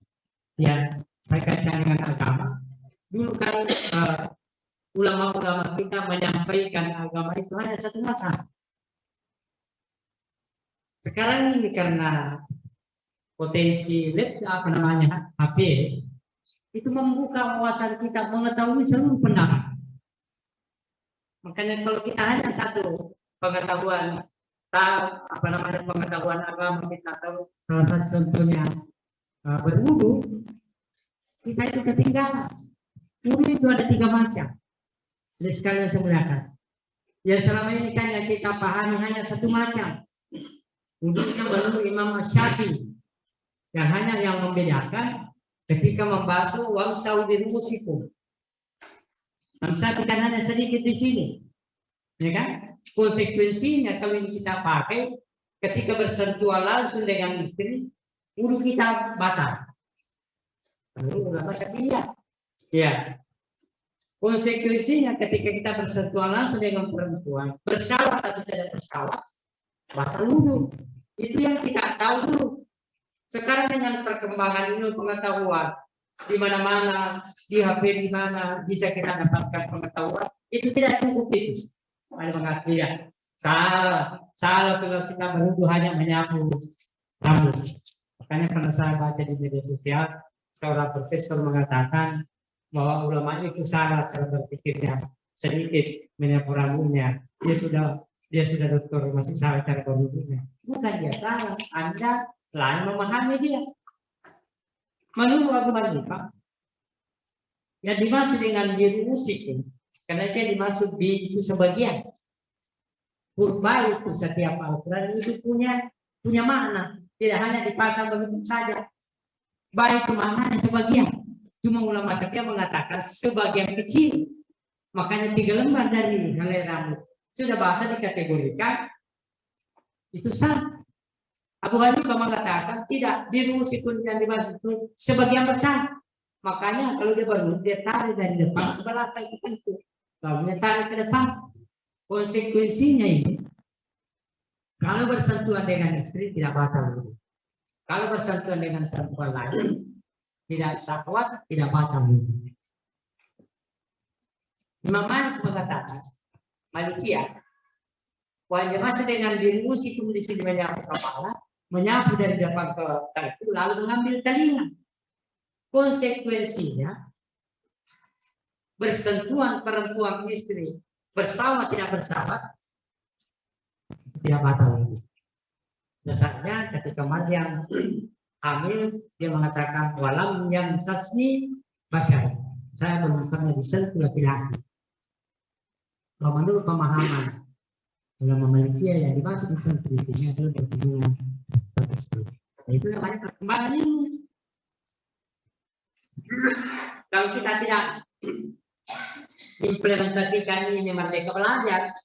Speaker 2: ya saya kaitkan dengan agama. Dulu kan ulama-ulama kita menyampaikan agama itu hanya satu masalah. Sekarang ini karena potensi HP itu membuka wawasan kita mengetahui seluruh pendapat. Makanya kalau kita hanya satu pengetahuan pengetahuan agama kita tahu, salah satu contohnya berwudu, kita itu ketinggalan. Wudu itu ada 3 macam. Jadi sekalian saya muliakan. Ya selama ini kan yang kita pahami hanya satu macam. Wudhunya menurut Imam Syafi'i. Yang hanya yang membedakan ketika membasuh wamsahu bi ru'usikum. Saya kita hanya sedikit di sini. Ya kan? Konsekuensinya kalau ini kita pakai ketika bersentuhan langsung dengan istri, wudhu kita batal. Lalu ulama Syafi'iyah. Ya. Konsekuensinya ketika kita bersentuhan langsung dengan perempuan, bersyawat atau tidak bersyawat, batal wudhu. Itu yang kita tahu dulu. Sekarang dengan perkembangan ilmu pengetahuan, di mana-mana, di HP di mana bisa kita dapatkan pengetahuan, itu tidak cukup itu. Ada mengerti ya? Salah kalau kita berwudhu hanya menyapu rambut. Makanya pernah saya baca di media sosial, seorang profesor mengatakan bahwa ulama itu salah cara berpikirnya, sedikit menyapu rambutnya. Dia sudah dokter, masih salah cara berwudhunya. Bukan dia salah, Anda lain memahami dia. Menurut Abu Hanifah, yang dimaksud dengan biru'usikum, karena dia dimaksud bi itu sebagian. Purba itu setiap Al-Quran itu punya makna, tidak hanya dipasang begitu saja. Baik itu maknanya sebagian. Cuma ulama Syafi'i mengatakan sebagian kecil. Makanya 3 lembar dari helai rambut sudah bahasa dikategorikan itu sah. Abu Hanifah mengatakan tidak, biru'usikum yang dimaksud itu sebagian besar. Makanya kalau dia baru dia tarik dari depan sebelah kaki itu, lalu dia tarik ke depan. Konsekuensinya ini, kalau bersentuhan dengan istri tidak batal. Kalau bersentuhan dengan perempuan lain, tidak syahwat, tidak batal. Imam Malik mengatakan, Malikiyah, wajib masuk dengan biru'usikum di sini menyapu kepala, menyapu dari depan ke kaki, lalu mengambil telinga. Konsekuensinya, bersentuhan perempuan istri, bersama tidak bersama, tidak batal. Dasarnya ketika Maryam hamil, dia mengatakan walam yang sasni basyar. Saya belum pernah disentuh laki-laki. Kalau menurut pemahaman ulama Malikiyah yang dimaksud disentuh di sini adalah berhubungan tersebut. Nah, itu namanya perkembangan ini. Kalau kita tidak implementasikan ini Merdeka Belajar,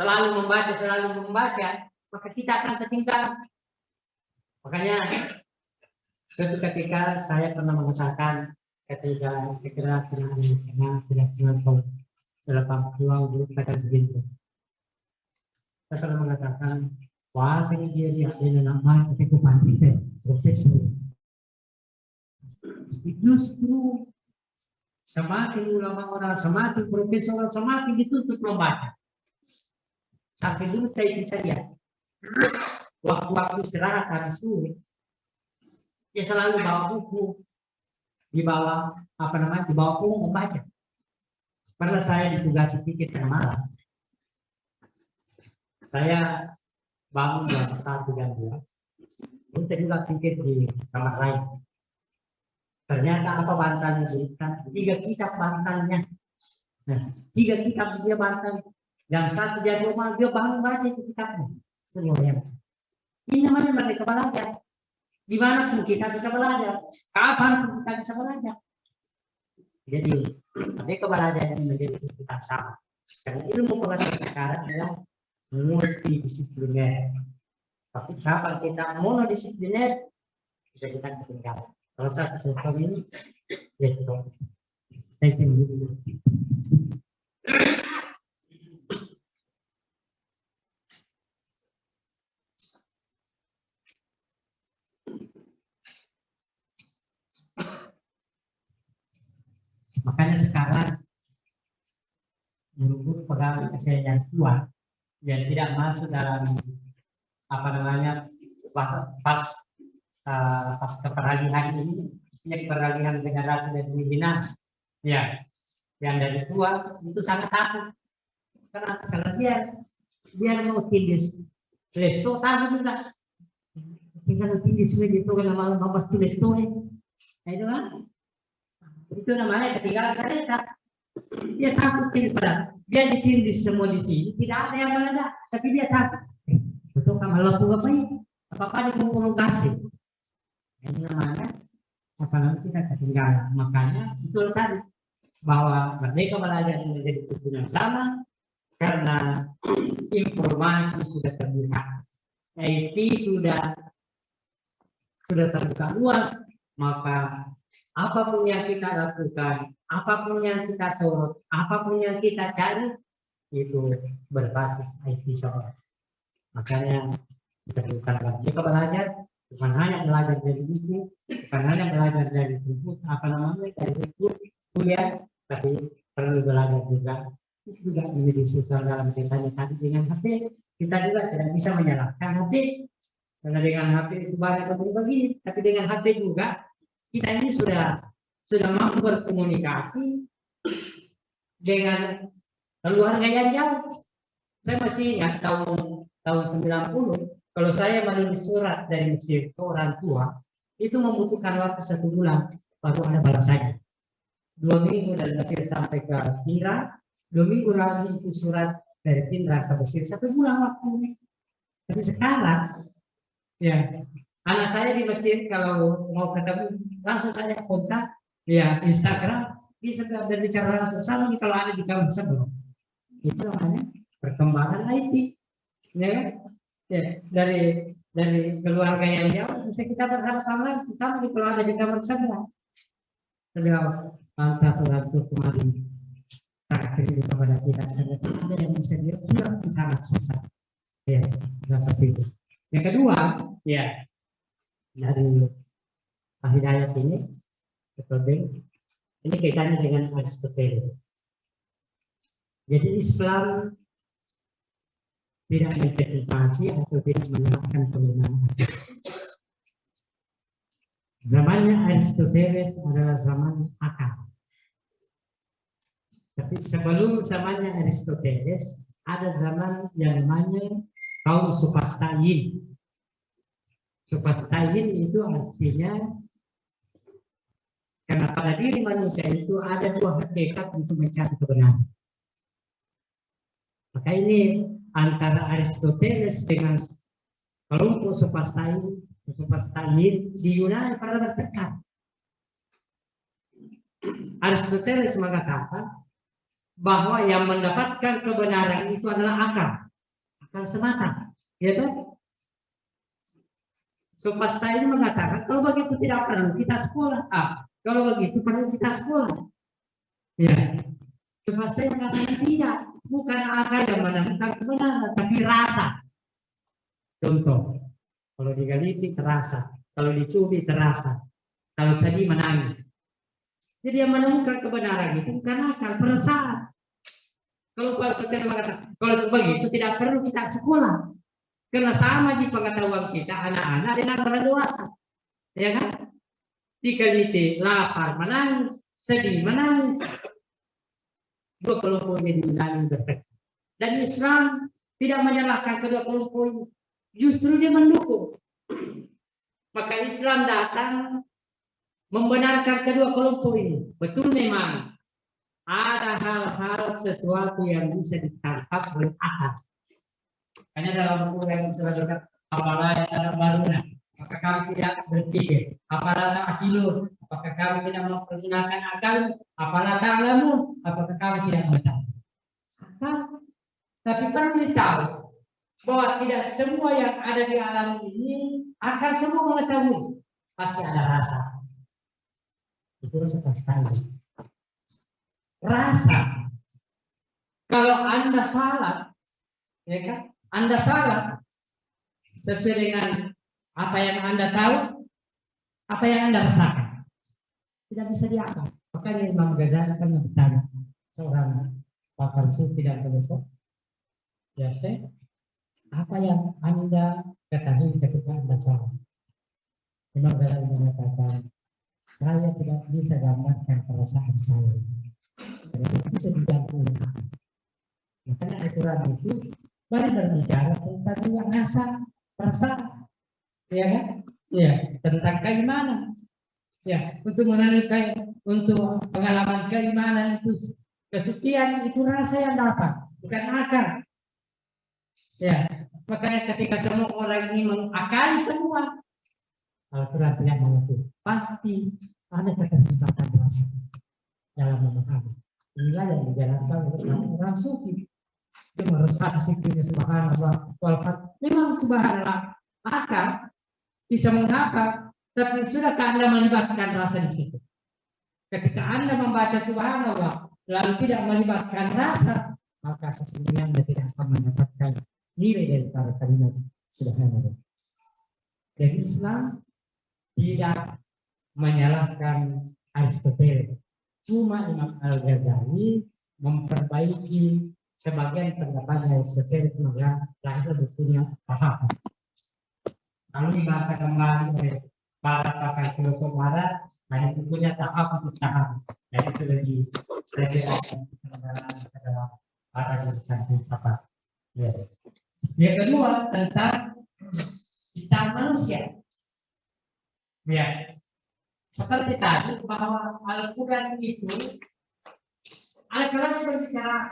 Speaker 2: selalu membaca, maka kita akan ketinggalan. Makanya suatu ketika saya pernah mengatakan ketika tidak kenal dalam peluang dulu kata begitu. Saya pernah mengatakan, wah saya dia nama ketika pandai profesor. Justru semakin ulama orang, semakin profesor, semakin ditutup membaca. Sampai dulu saya lihat waktu istirahat habis itu, dia selalu bawa buku di bawah di bawah punggung membaca. Pernah saya ditugasi pikir tengah malam. Saya bangun jam 1 jam 2. Kita juga pikir di kamar lain. Ternyata apa bantalnya berikan? 3 kitab bantalnya. Nah, 3 kitab dia bantal. Jam 1 jam 2 dia bangun baca itu kitabnya. Semuanya. Ini namanya Merdeka Belajar. Di mana pun kita bisa belajar. Kapan pun kita bisa belajar. Jadi, Merdeka Belajar ini menjadi kita sama. Karena ilmu pengetahuan sekarang adalah multidisipliner. Tapi kapan kita monodisipliner, bisa kita ketinggalan. Kalau satu contoh ini, ya itu. Saya dulu. Makanya sekarang guru-guru pegawai kesehatan yang kuat yang tidak masuk dalam pas keperalihan ini, peralihan generasi dari pimpinan, ya, yang dari tua itu sangat takut. Karena kalau dia mau tindis, leto tahu juga. Tinggal tindis itu kalau mau leto, nah itu kan. Itu namanya ketinggalan kereta. Dia takut ini pada dia ditindih semua di sini, tidak ada yang meledak, tapi dia takut. Betul kan melepuh apa ini? Apa dikomunikasi? Ini namanya apa namanya kita ketinggalan. Makanya betul tadi bahwa Merdeka Belajar menjadi tujuan yang sama karena informasi sudah terbuka, IT sudah terbuka luas, maka apapun yang kita lakukan, apapun yang kita sorot, apapun yang kita cari itu berbasis IT semua. Makanya kita bukan Merdeka Belajar, bukan hanya belajar dari buku, bukan hanya belajar dari buku, dari buku kuliah, tapi perlu belajar juga menjadi siswa dalam kaitannya tadi dengan HP. Kita juga tidak bisa menyalahkan HP karena dengan HP itu banyak begini, tapi dengan HP juga kita ini sudah mampu berkomunikasi dengan keluarga yang jauh. Saya masih ingat tahun 90, kalau saya menulis surat dari Mesir ke orang tua, itu membutuhkan waktu 1 bulan baru ada balasannya. 2 minggu dari Mesir sampai ke Pindra, 2 minggu lagi itu surat dari Pindra ke Mesir, 1 bulan waktunya. Tapi sekarang, ya anak saya di Mesir kalau mau ketemu langsung saya kontak, ya Instagram bisa berbicara langsung sama kalau ada di kampus sebelum. Itu namanya perkembangan IT, ya, dari keluarga yang jauh bisa kita berhadapan langsung sama kalau ada di kamar sebelah. Sedang antara surat kemarin terakhir kepada kita ada yang bisa surat sangat susah, ya, pasti itu. Yang kedua, ya dari Hidayat ini, ini kaitannya dengan Aristoteles. Jadi Islam tidak mencertifikasi atau tidak menyalahkan penggunaan akal. Zamannya Aristoteles adalah zaman akal. Tapi sebelum zamannya Aristoteles ada zaman yang namanya kaum Supastayin. Supastayin itu artinya karena pada diri manusia itu ada 2 hakikat untuk mencari kebenaran. Maka ini antara Aristoteles dengan kelompok Supastayin di Yunani pada bertekad. Aristoteles mengatakan bahwa yang mendapatkan kebenaran itu adalah akal semata, ya toh? Supastayin mengatakan kalau begitu tidak perlu kita sekolah, kalau begitu perlu kita sekolah. Ya, Supastayin mengatakan tidak, bukan akal yang menemukan kebenaran, tapi rasa. Contoh, kalau digaliti terasa, kalau dicuri terasa, kalau sedih menangis. Jadi yang menemukan kebenaran itu bukan akal, perasaan. Kalau Pak Saudara mengatakan, kalau begitu tidak perlu kita sekolah. Karena sama di pengetahuan kita anak-anak dengan orang dewasa, ya kan? Digaliti lapar menangis, sedih menangis. 2 kelompok ini dinamik bertekad. Dan Islam tidak menyalahkan kedua kelompok ini, justru dia mendukung. Maka Islam datang membenarkan kedua kelompok ini. Betul memang ada hal-hal sesuatu yang bisa ditangkap oleh akal. Hanya dalam buku yang sudah apalagi ada barunya, maka kami tidak berpikir. Apalagi akilur, apakah kami tidak mempergunakan akal? Apalagi alamu, apakah kami tidak mengetahui? Akal. Tapi perlu ditahu bahwa tidak semua yang ada di alam ini akan semua mengetahui. Pasti ada rasa. Itu pasti. Rasa. Kalau Anda salah, ya kan? Anda salah sesuai dengan apa yang Anda tahu, apa yang Anda rasakan. Tidak bisa diakal. Makanya Imam Ghazali kan bertanya seorang pakar sufi dan filosof, ya saya, apa yang Anda ketahui ketika Anda salah? Imam Ghazali mengatakan, saya tidak bisa gambarkan perasaan saya. Tidak bisa didampingi. Makanya aturan itu baru berbicara tentang yang rasa, ya kan? Ya, tentang keimanan. Ya, untuk mengenai untuk pengalaman keimanan itu
Speaker 3: Kesucian itu rasa yang dapat, bukan akal. Ya, makanya ketika semua orang ini mengakali semua, Al-Quran tidak mengatur. Pasti ada keterlibatan rasa dalam memahami. Inilah yang dijalankan oleh orang sufi. Dia meresap sikirnya subhanallah. Memang subhanallah. Akal bisa menghafal, tapi sudahkah Anda melibatkan rasa di situ? Ketika Anda membaca subhanallah, lalu tidak melibatkan rasa, maka sesungguhnya Anda tidak akan mendapatkan nilai dari para kalimat subhanallah. Jadi Islam tidak menyalahkan Aristoteles. Cuma Imam Al-Ghazali memperbaiki sebagian pendapat Aristoteles maka lahir bukunya paham. Lalu dibahas kembali oleh para pakar filosof barat, hanya bukunya tahap untuk tahap. Dan itu lebih dalam para jurusan filsafat. Ya. Yang kedua tentang kita manusia. Ya, seperti tadi bahwa Al-Quran itu Al-Quran berbicara.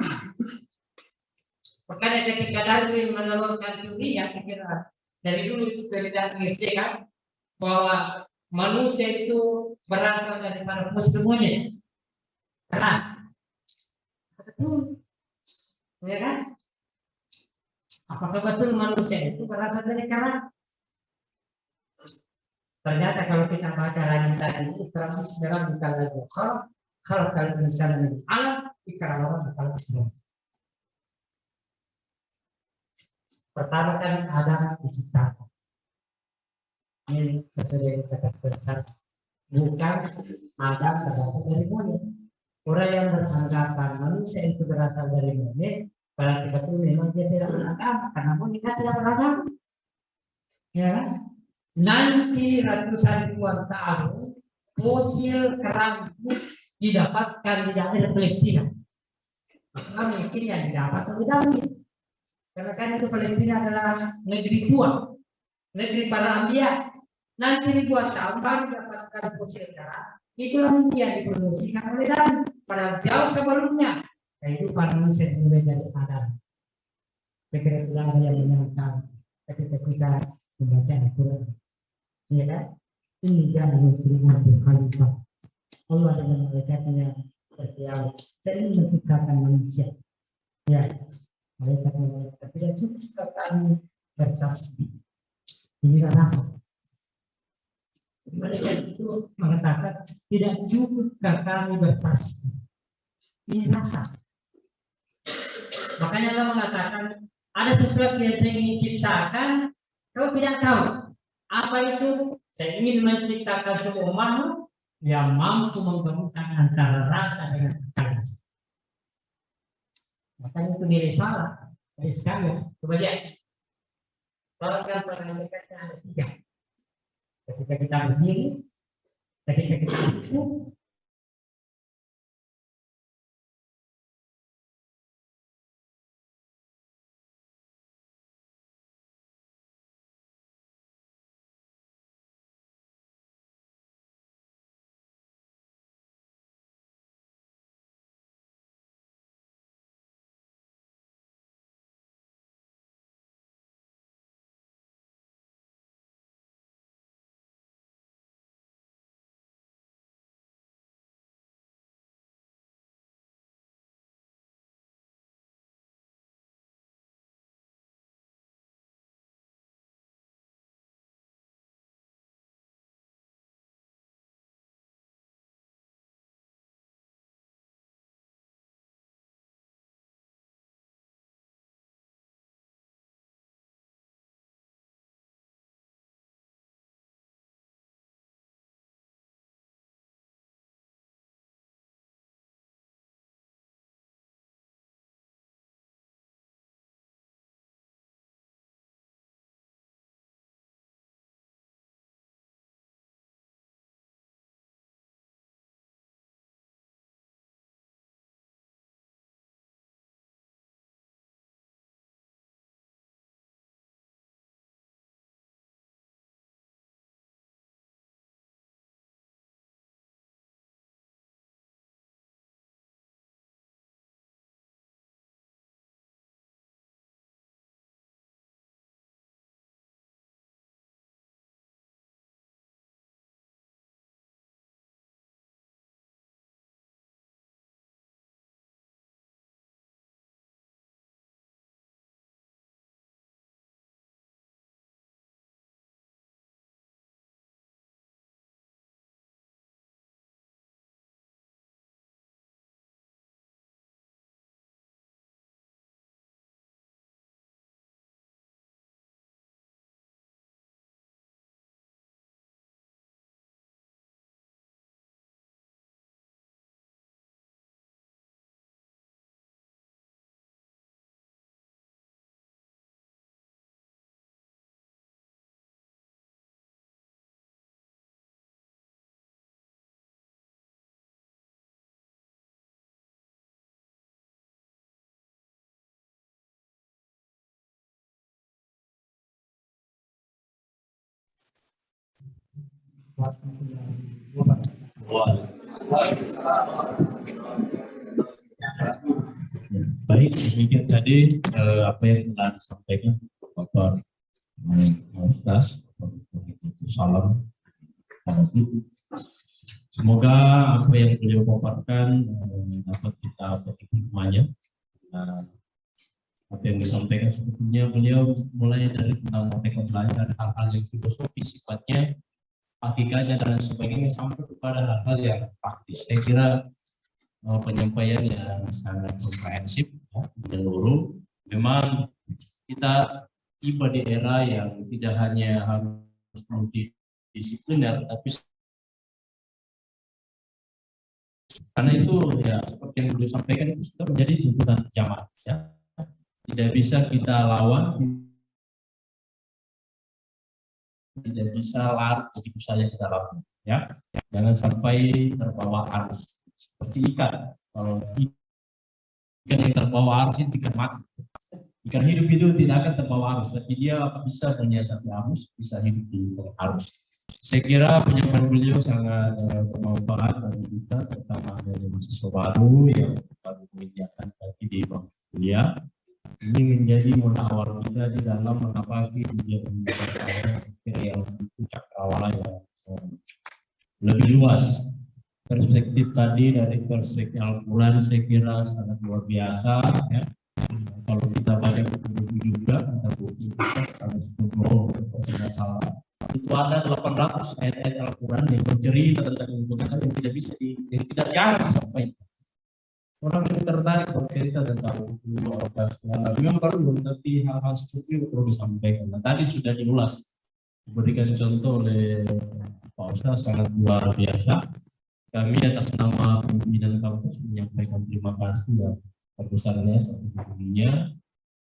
Speaker 3: Makanya ketika Darwin menelurkan teori, ya saya kira dari dulu itu tidak kan bahwa manusia itu berasal dari para monyet. Karena betul, ya kan? Apakah betul manusia itu berasal dari kera? Ternyata kalau kita baca lagi tadi Iqra dalam bukan lagi kalau misalnya alam Iqra bukan Islam. Pertama kan Adam diciptakan. Ini sesuai kata besar. Bukan Adam berasal dari monyet. Orang yang beranggapan manusia itu berasal dari monyet, berarti betul memang dia tidak beragama karena monyet tidak beragama. Ya. Nanti ratusan ribuan tahun fosil kerang didapatkan di daerah Palestina. Maka mungkin yang didapat lebih dahulu. Karena kan itu Palestina adalah negeri tua, negeri para ambia. Nanti ribuan tahun baru didapatkan fosil kerang. Itulah yang diproduksikan oleh Adam. Pada jauh sebelumnya, yaitu para manusia dimulai dari Adam. Saya tidak ada yang menyangka ketika kita membaca Al-Quran. Ya kan? Ini jangan berhubungan berkhalifah. Allah dengan malaikatnya berdialog. Saya ingin menciptakan manusia. Ya, malaikat tidak cukup kami bertasbih. Inilah rasa. Malaikat itu mengatakan tidak cukup kami bertasbih. Ini rasa. Makanya Allah mengatakan ada sesuatu yang saya ingin ciptakan, kau tidak tahu. Apa itu? Saya ingin menciptakan semua makhluk yang mampu menggabungkan antara rasa dengan akal. Makanya itu nilai salah. Dari sekalian, coba lihat. Salah kan parameternya ada 3. Ketika kita berdiri, ketika kita duduk,
Speaker 2: warahmatullahi wabarakatuh.
Speaker 1: Baik, demikian tadi apa yang telah disampaikan Bapak Ustaz. Salam. Semoga apa yang beliau paparkan dapat kita petik hikmahnya. Apa yang disampaikan sebetulnya beliau mulai dari tentang mereka belajar hal-hal yang filosofis sifatnya, hakikatnya dan sebagainya sampai kepada hal-hal yang praktis. Saya kira penyampaian yang sangat komprehensif, ya, menyeluruh. Memang kita tiba di era yang tidak hanya harus multidisipliner, tapi karena itu ya seperti yang beliau sampaikan itu sudah menjadi tuntutan zaman. Ya. Tidak bisa kita lawan, tidak bisa lari begitu saja kita lakukan. Ya, jangan sampai terbawa arus seperti ikan. Kalau ikan yang terbawa arus itu ikan mati. Ikan hidup itu tidak akan terbawa arus, tapi dia bisa menyiasati arus, bisa hidup di arus. Saya kira penyampaian beliau sangat bermanfaat bagi kita, terutama dari mahasiswa baru yang baru menginjakan kaki di bangku kuliah. Ini menjadi modal awal kita di dalam menapaki dunia yang puncak awalnya yang lebih luas. Perspektif tadi dari perspektif Al-Quran saya kira sangat luar biasa. Ya. Kalau kita baca buku juga, ada buku salah. Itu ada 800 ayat-ayat Al-Quran yang bercerita tentang hal yang tidak bisa yang tidak jarang disampaikan. Orang yang tertarik bercerita tentang memang belum, tapi hal-hal seperti itu perlu disampaikan. Nah, tadi sudah diulas, diberikan contoh oleh Pak Ustaz sangat luar biasa. Kami atas nama pimpinan kampus menyampaikan terima kasih yang terbesarnya satu-satunya,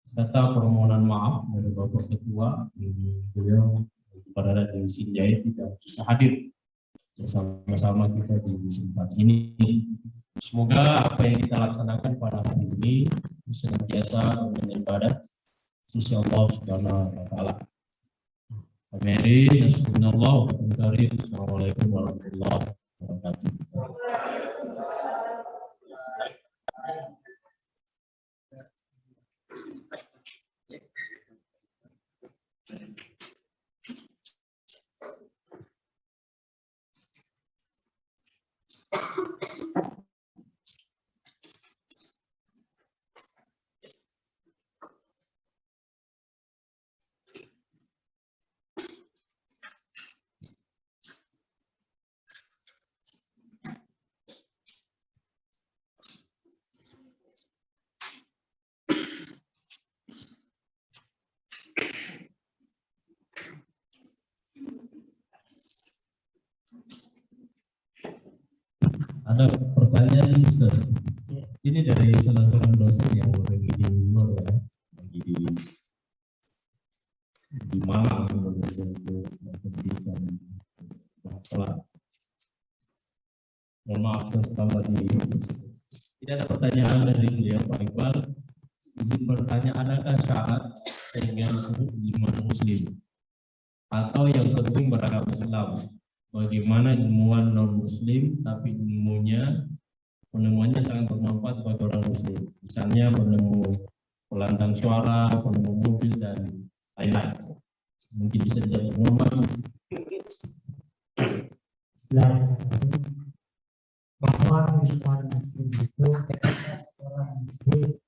Speaker 1: serta permohonan maaf dari Bapak Ketua. Beliau pada di Sinjai tidak bisa hadir bersama-sama kita di tempat ini. Semoga apa yang kita laksanakan pada hari ini senantiasa beribadah sisi Allah Subhanahu wa taala. Amin. Assalamualaikum warahmatullahi wabarakatuh. Ada pertanyaan ini dari salah seorang dosen yang lagi di luar ya, lagi di Malang untuk pendidikan sekolah. Mohon maaf terlambat di. Tidak ada pertanyaan dari beliau Pak Iqbal. Izin bertanya, adakah syarat sehingga disebut iman Muslim atau yang penting beragama Islam? Bagaimana ilmuwan non Muslim tapi penemuannya sangat bermanfaat bagi orang Muslim. Misalnya penemu pelantang suara, penemu mobil dan lain-lain. Mungkin bisa jadi normal.
Speaker 2: Bahwa ilmuwan Muslim itu ketika orang Muslim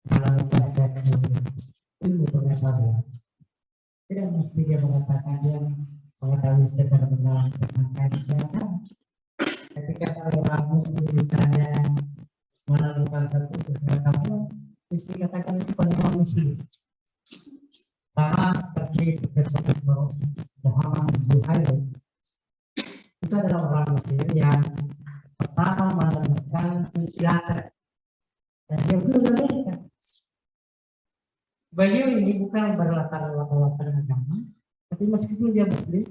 Speaker 2: dalam persepsi ilmu pengetahuan tidak mesti dia mengatakan dia mengetahui secara benar tentang kesehatan. Ketika seorang Muslim misalnya melakukan satu kesehatan, mesti katakan itu pada Muslim. Sama seperti tersebut Muhammad Zuhair itu adalah orang Muslim yang pertama menemukan Islam dan dia belum memiliki. Beliau ini bukan berlatar belakang agama, tapi meskipun dia Muslim,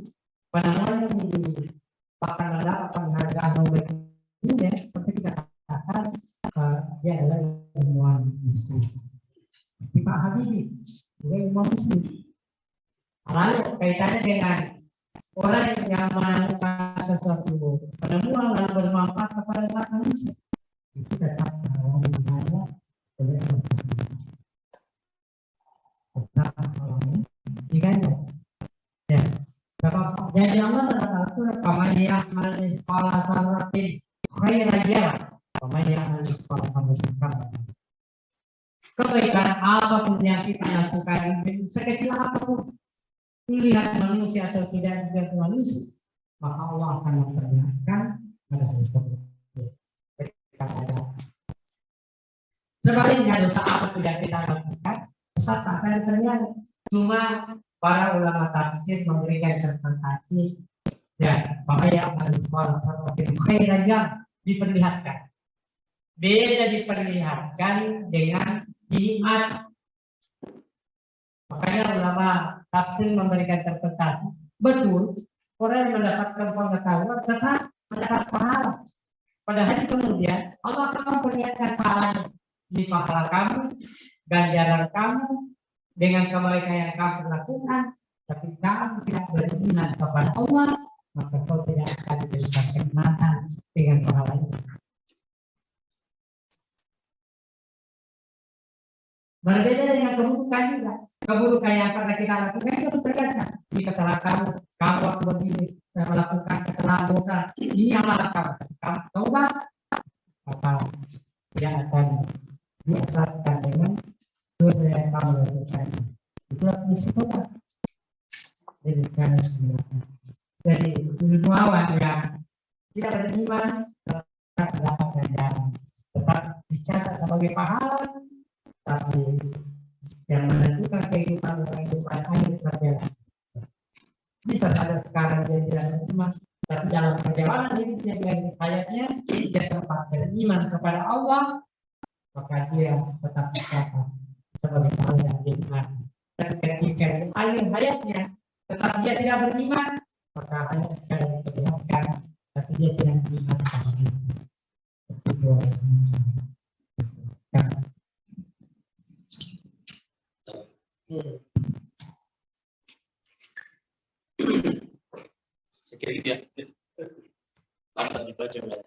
Speaker 2: pandangannya di bahkan ada penghargaan Nobel dunia seperti kita katakan dia adalah ilmuwan Muslim. Pak Habibie juga ilmuwan Muslim. Lalu kaitannya dengan orang yang melakukan sesuatu penemuan dan bermanfaat kepada manusia itu tetap orang yang boleh tetap orang diganya ya. Jadi Allah berkata paman yang melalui sekolah sarratin khairajah paman yang melalui sekolah kebaikan kebaikan apapun yang kita lakukan sekecil apapun pilihan manusia atau tidak juga manusia, maka Allah akan memperlihatkan pada sesuatu. Sebaliknya dosa apa tidak kita lakukan, dosa tak akan terlihat. Cuma para ulama tafsir memberikan interpretasi ya, maka yang harus seperti khairajah diperlihatkan. Beda diperlihatkan dengan diat. Makanya ulama tafsir memberikan interpretasi. Betul, orang yang mendapatkan pengetahuan tetap mendapat pahala. Pada hari kemudian Allah akan memperlihatkan pahala di pahala kamu, ganjaran kamu dengan kebaikan yang kamu lakukan. Tapi kamu tidak beriman kepada Allah, maka kau tidak akan diberikan kenikmatan dengan pahala itu. Berbeda dengan keburukan juga. Keburukan yang pernah kita lakukan itu terkadang di kesalahan kamu waktu begini melakukan kesalahan dosa ini amalan kamu coba maka tidak akan diasahkan dengan dosa yang kamu lakukan. Itu disebutkan jadi sekarang jadi tujuan yang tidak beriman tetap dapat ganjaran, tetap dicatat sebagai pahala. Tapi yang menentukan kehidupan akhir berjalan. Bisa saja sekarang dia tidak beriman, tapi dalam perjalanan hidupnya dan hayatnya dia sempat beriman kepada Allah, maka dia tetap dicatat sebagai orang yang beriman. Dan ketika di akhir hayatnya tetap dia tidak beriman, maka hanya sekali diperlihatkan, tapi dia tidak beriman kepada Allah.
Speaker 1: Sekiranya akan dibaca oleh